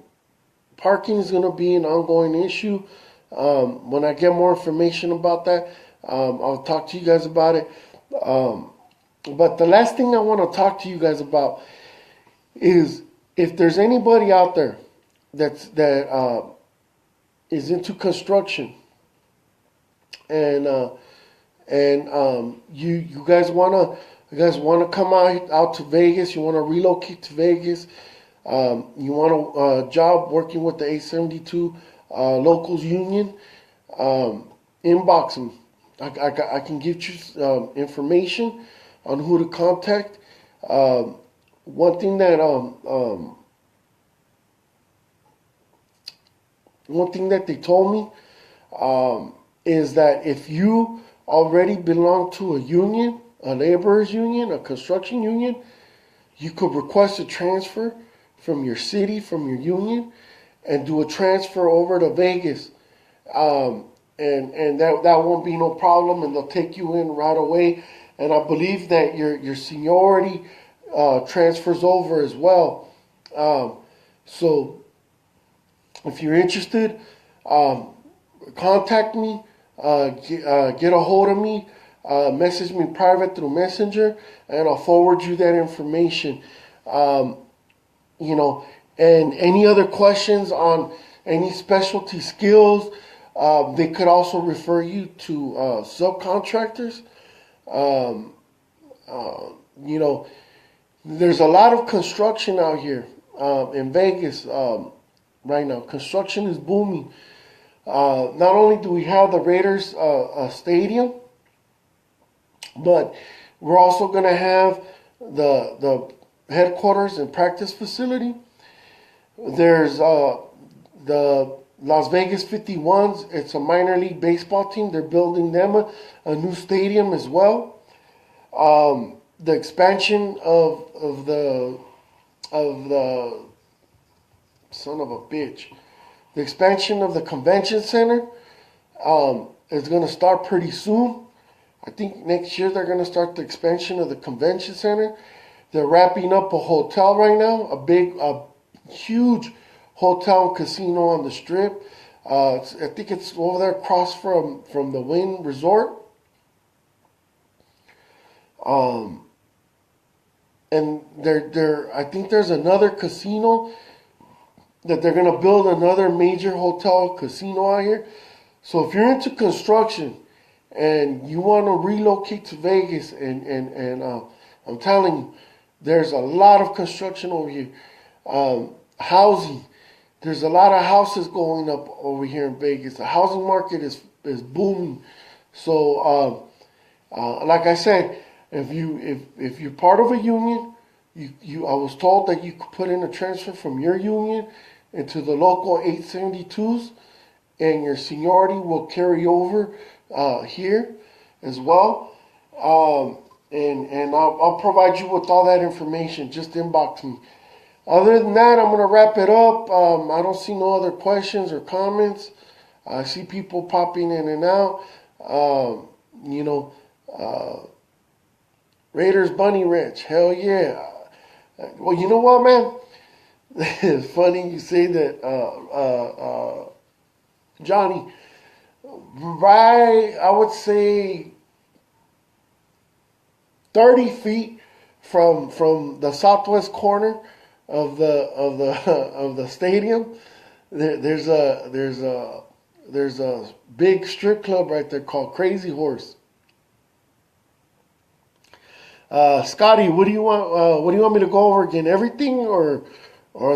parking is going to be an ongoing issue. When I get more information about that, I'll talk to you guys about it. But the last thing I want to talk to you guys about is if there's anybody out there that is into construction, and you guys wanna come out to Vegas, you wanna relocate to Vegas, you want a job working with the 872 locals union, inbox them. I can give you information on who to contact. One thing that they told me is that if you already belong to a union, a laborers union, a construction union, you could request a transfer from your city, from your union, and do a transfer over to Vegas. And that won't be no problem, and they'll take you in right away. And I believe that your seniority transfers over as well. So if you're interested, contact me, get a hold of me, message me private through Messenger, and I'll forward you that information. You know, and any other questions on any specialty skills, they could also refer you to subcontractors. You know, there's a lot of construction out here in Vegas right now. Construction is booming. Not only do we have the Raiders stadium, but we're also going to have the headquarters and practice facility. There's the Las Vegas 51s. It's a minor league baseball team. They're building them a new stadium as well. The expansion of the son of a bitch. The expansion of the convention center is going to start pretty soon. I think next year they're going to start the expansion of the convention center. They're wrapping up a hotel right now, a huge hotel and casino on the Strip. I think it's over there across from the Wynn Resort. And I think there's another casino that they're going to build, another major hotel casino out here. So if you're into construction and you want to relocate to Vegas, and I'm telling you, there's a lot of construction over here. Housing, there's a lot of houses going up over here in Vegas. The housing market is booming. So like I said, if you're part of a union, I was told that you could put in a transfer from your union into the local 872s, and your seniority will carry over here as well. And I'll provide you with all that information. Just inbox me. Other than that, I'm gonna wrap it up. I don't see no other questions or comments. I see people popping in and out. You know, Raiders Bunny Ranch. Hell yeah. Well, you know what, man? It's funny you say that, Johnny. Right, I would say 30 feet from the southwest corner of the stadium. There's a big strip club right there called Crazy Horse. Scotty, what do you want? What do you want me to go over again? Everything, or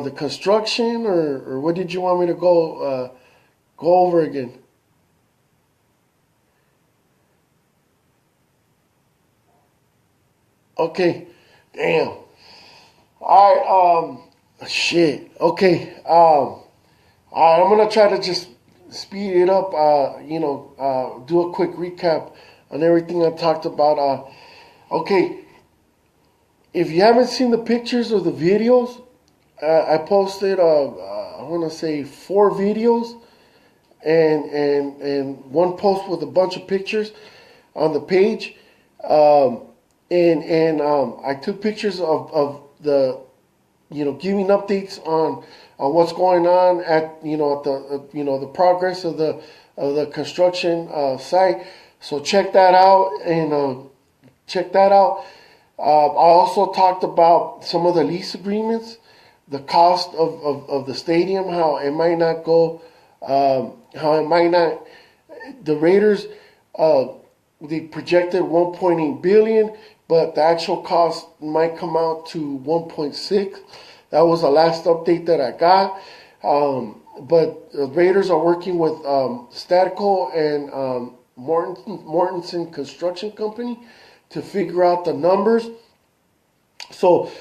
the construction, or what did you want me to go over again? Okay, damn. All right, shit. Okay, all right. I'm gonna try to just speed it up. Do a quick recap on everything I talked about. Okay, if you haven't seen the pictures or the videos, I posted. I want to say 4 videos and one post with a bunch of pictures on the page. I took pictures of the, giving updates on what's going on at the progress of the construction site. So check that out and check that out. I also talked about some of the lease agreements, the cost of the stadium, how it might not go, the Raiders, they projected 1.8 billion, but the actual cost might come out to 1.6. That was the last update that I got. But the Raiders are working with Statico and Mortensen Construction Company to figure out the numbers. So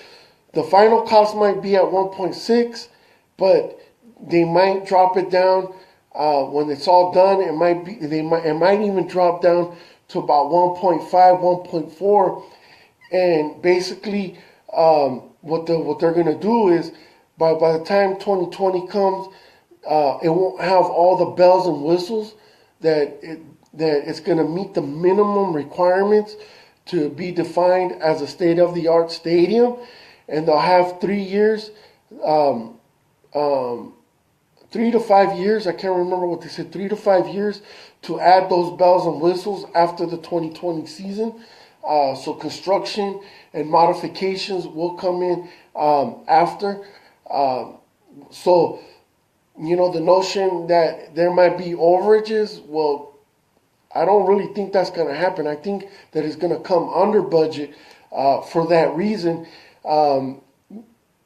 the final cost might be at 1.6, but they might drop it down when it's all done. It might even drop down to about 1.5, 1.4, and basically what they're gonna do is by the time 2020 comes, it won't have all the bells and whistles that it's gonna meet the minimum requirements to be defined as a state-of-the-art stadium, and they'll have 3 years, 3 to 5 years. I can't remember what they said. 3 to 5 years to add those bells and whistles after the 2020 season. So construction and modifications will come in after. So, the notion that there might be overages, well, I don't really think that's going to happen. I think that it's going to come under budget for that reason.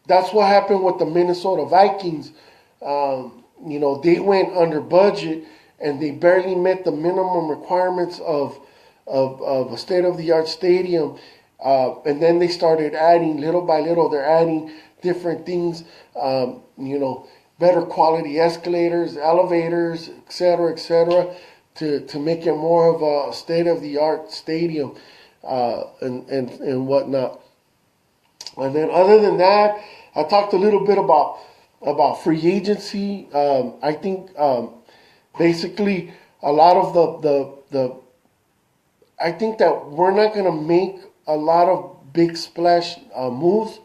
That's what happened with the Minnesota Vikings. They went under budget and they barely met the minimum requirements of a state-of-the-art stadium. And then they started adding, little by little, they're adding different things, better quality escalators, elevators, etc., to make it more of a state-of-the-art stadium and whatnot. And then other than that, I talked a little bit about free agency. I think basically a lot of the I think that we're not going to make a lot of big splash moves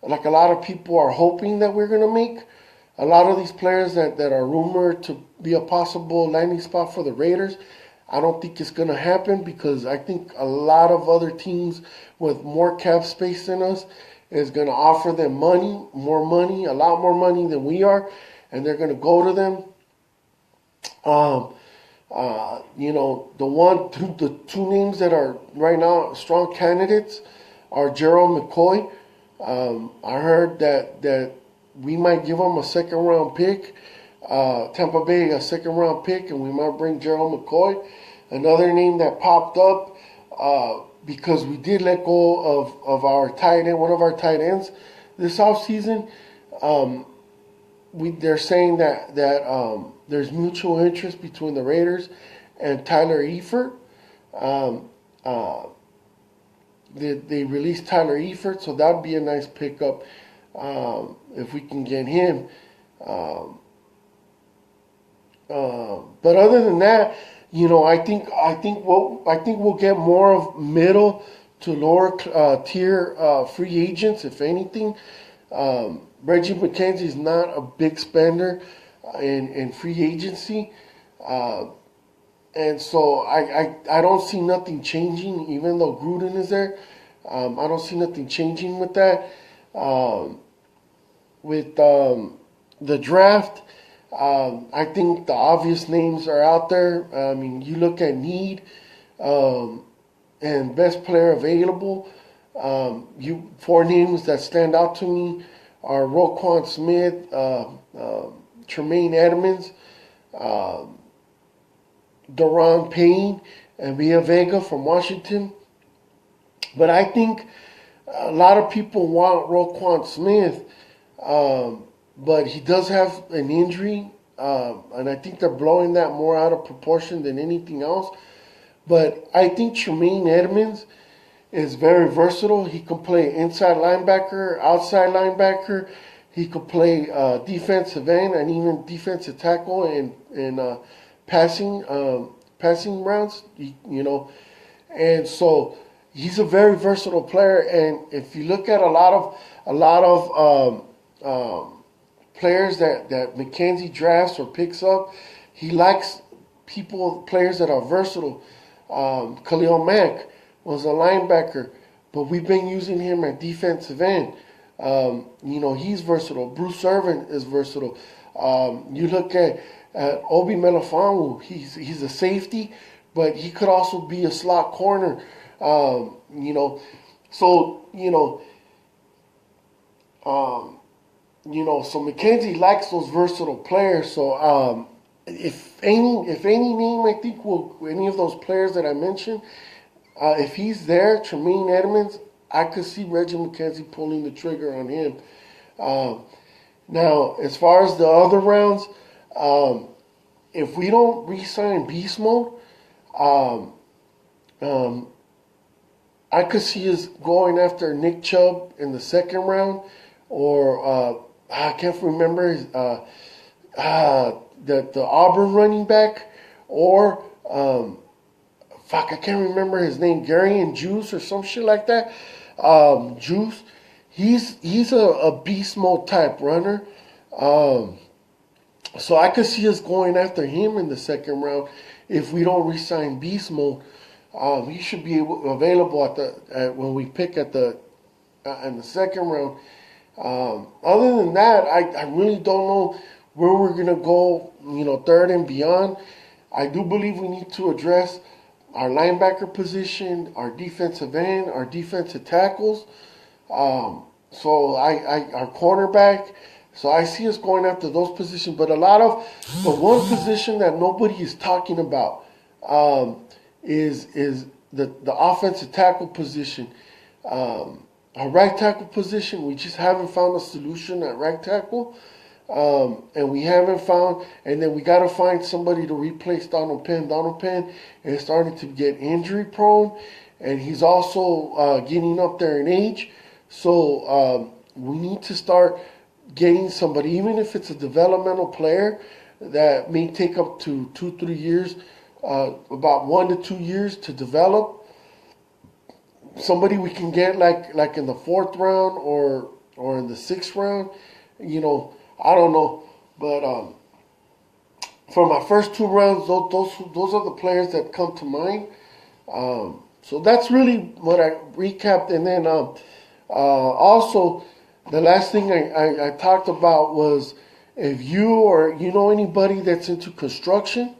like a lot of people are hoping that we're going to make. A lot of these players that are rumored to be a possible landing spot for the Raiders, I don't think it's going to happen because I think a lot of other teams with more cap space than us is going to offer them money, a lot more money than we are, and they're going to go to them. The two names that are right now strong candidates are Gerald McCoy. I heard that we might give him a second-round pick, Tampa Bay a second-round pick, and we might bring Gerald McCoy. Another name that popped up because we did let go of our tight end, one of our tight ends this offseason. They're saying that there's mutual interest between the Raiders and Tyler Eifert. They released Tyler Eifert, so that'd be a nice pickup if we can get him. But other than that, I think we'll get more of middle to lower tier free agents, if anything. Reggie McKenzie is not a big spender in free agency, and so I don't see nothing changing, even though Gruden is there. I don't see nothing changing with that. With the draft, I think the obvious names are out there. I mean, you look at need and best player available. Four names that stand out to me are Roquan Smith, Tremaine Edmonds, Daron Payne, and Villa Vega from Washington. But I think a lot of people want Roquan Smith, but he does have an injury, and I think they're blowing that more out of proportion than anything else. But I think Tremaine Edmonds is very versatile. He can play inside linebacker, outside linebacker. He could play defensive end and even defensive tackle in passing rounds. And so he's a very versatile player. And if you look at a lot of players that McKenzie drafts or picks up, he likes players that are versatile. Khalil Mack was a linebacker, but we've been using him at defensive end. He's versatile. Bruce Irvin is versatile. You look at Obi Melifonwu, he's a safety, but he could also be a slot corner. So McKenzie likes those versatile players. So if any name, I think any of those players that I mentioned, if he's there, Tremaine Edmonds, I could see Reggie McKenzie pulling the trigger on him. Now, as far as the other rounds, if we don't re-sign Beast Mode, I could see us going after Nick Chubb in the second round, or I can't remember the Auburn running back, or I can't remember his name, Gary and Juice or some shit like that. Juice, he's a beast mode type runner. So I could see us going after him in the second round if we don't re-sign beast mode. He should be available when we pick in the second round. Other than that, I really don't know where we're gonna go. Third and beyond. I do believe we need to address our linebacker position, our defensive end, our defensive tackles. Our cornerback. So I see us going after those positions. But a lot of the one position that nobody is talking about is the offensive tackle position. Our right tackle position, we just haven't found a solution at right tackle. And we haven't found, and then we got to find somebody to replace Donald Penn. Donald Penn is starting to get injury prone, and he's also getting up there in age. So we need to start getting somebody, even if it's a developmental player that may take up to 2-3 years, about 1 to 2 years to develop. Somebody we can get like in the 4th round or in the 6th round, I don't know, but for my first 2 rounds, those are the players that come to mind. So that's really what I recapped. And then also, the last thing I talked about was if you or anybody that's into construction,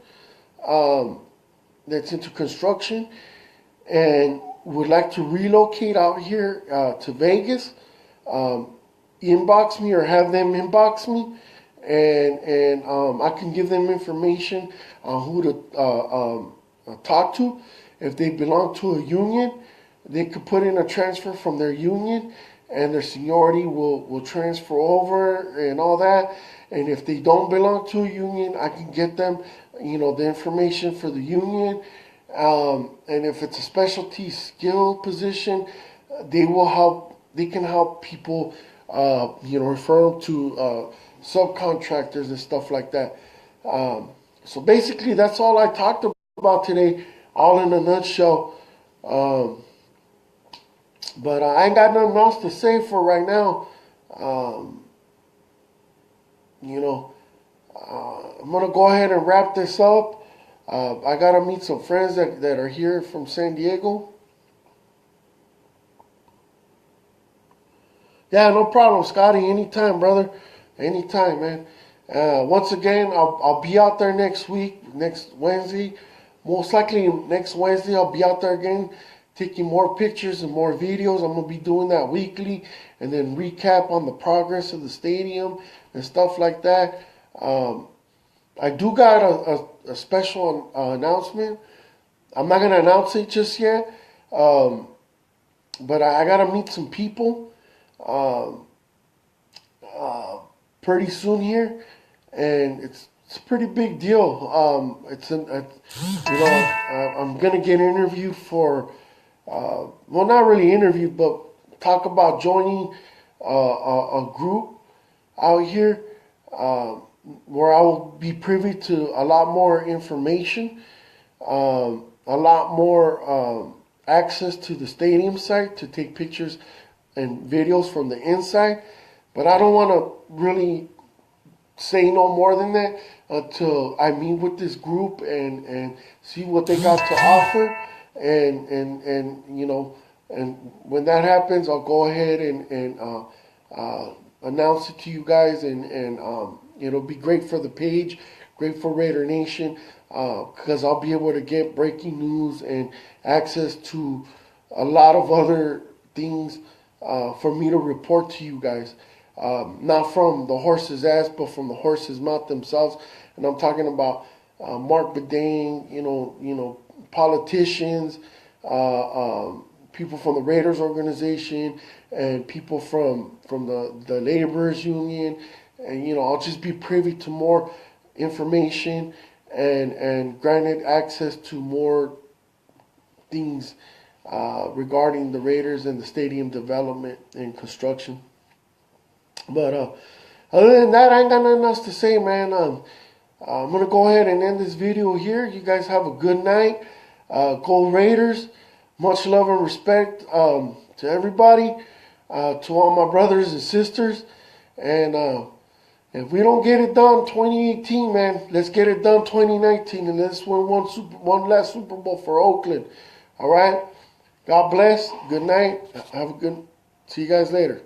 and would like to relocate out here to Vegas, inbox me or have them inbox me, and I can give them information on who to talk to. if they belong to a union, they could put in a transfer from their union, and their seniority will transfer over and all that. And if they don't belong to a union, I can get them, the information for the union. And if it's a specialty skill position, they will help. They can help people, refer them to subcontractors and stuff like that. So basically, that's all I talked about today, all in a nutshell. But I ain't got nothing else to say for right now. I'm going to go ahead and wrap this up. I got to meet some friends that are here from San Diego. Yeah, no problem, Scotty. Anytime, brother. Anytime, man. Once again, I'll be out there next week, next Wednesday. Most likely next Wednesday, I'll be out there again, taking more pictures and more videos. I'm going to be doing that weekly, and then recap on the progress of the stadium and stuff like that. I do got a special announcement. I'm not going to announce it just yet, but I got to meet some people pretty soon here, and it's a pretty big deal. I'm going to get interviewed for, well, not really interviewed, but talk about joining a group out here where I will be privy to a lot more information, a lot more access to the stadium site to take pictures and videos from the inside. But I don't want to really say no more than that until I meet with this group and see what they got to offer. And when that happens, I'll go ahead and announce it to you guys, and it'll be great for the page, great for Raider Nation, because I'll be able to get breaking news and access to a lot of other things for me to report to you guys. Not from the horse's ass, but from the horse's mouth themselves. And I'm talking about Mark Bedane, politicians, people from the Raiders organization, and people from the laborers union. And, I'll just be privy to more information and granted access to more things regarding the Raiders and the stadium development and construction. But other than that, I ain't got nothing else to say, man. I'm going to go ahead and end this video here. You guys have a good night. Go Raiders. Much love and respect to everybody, to all my brothers and sisters. And if we don't get it done 2018, man, let's get it done 2019. And let's win one last Super Bowl for Oakland. All right? God bless. Good night. See you guys later.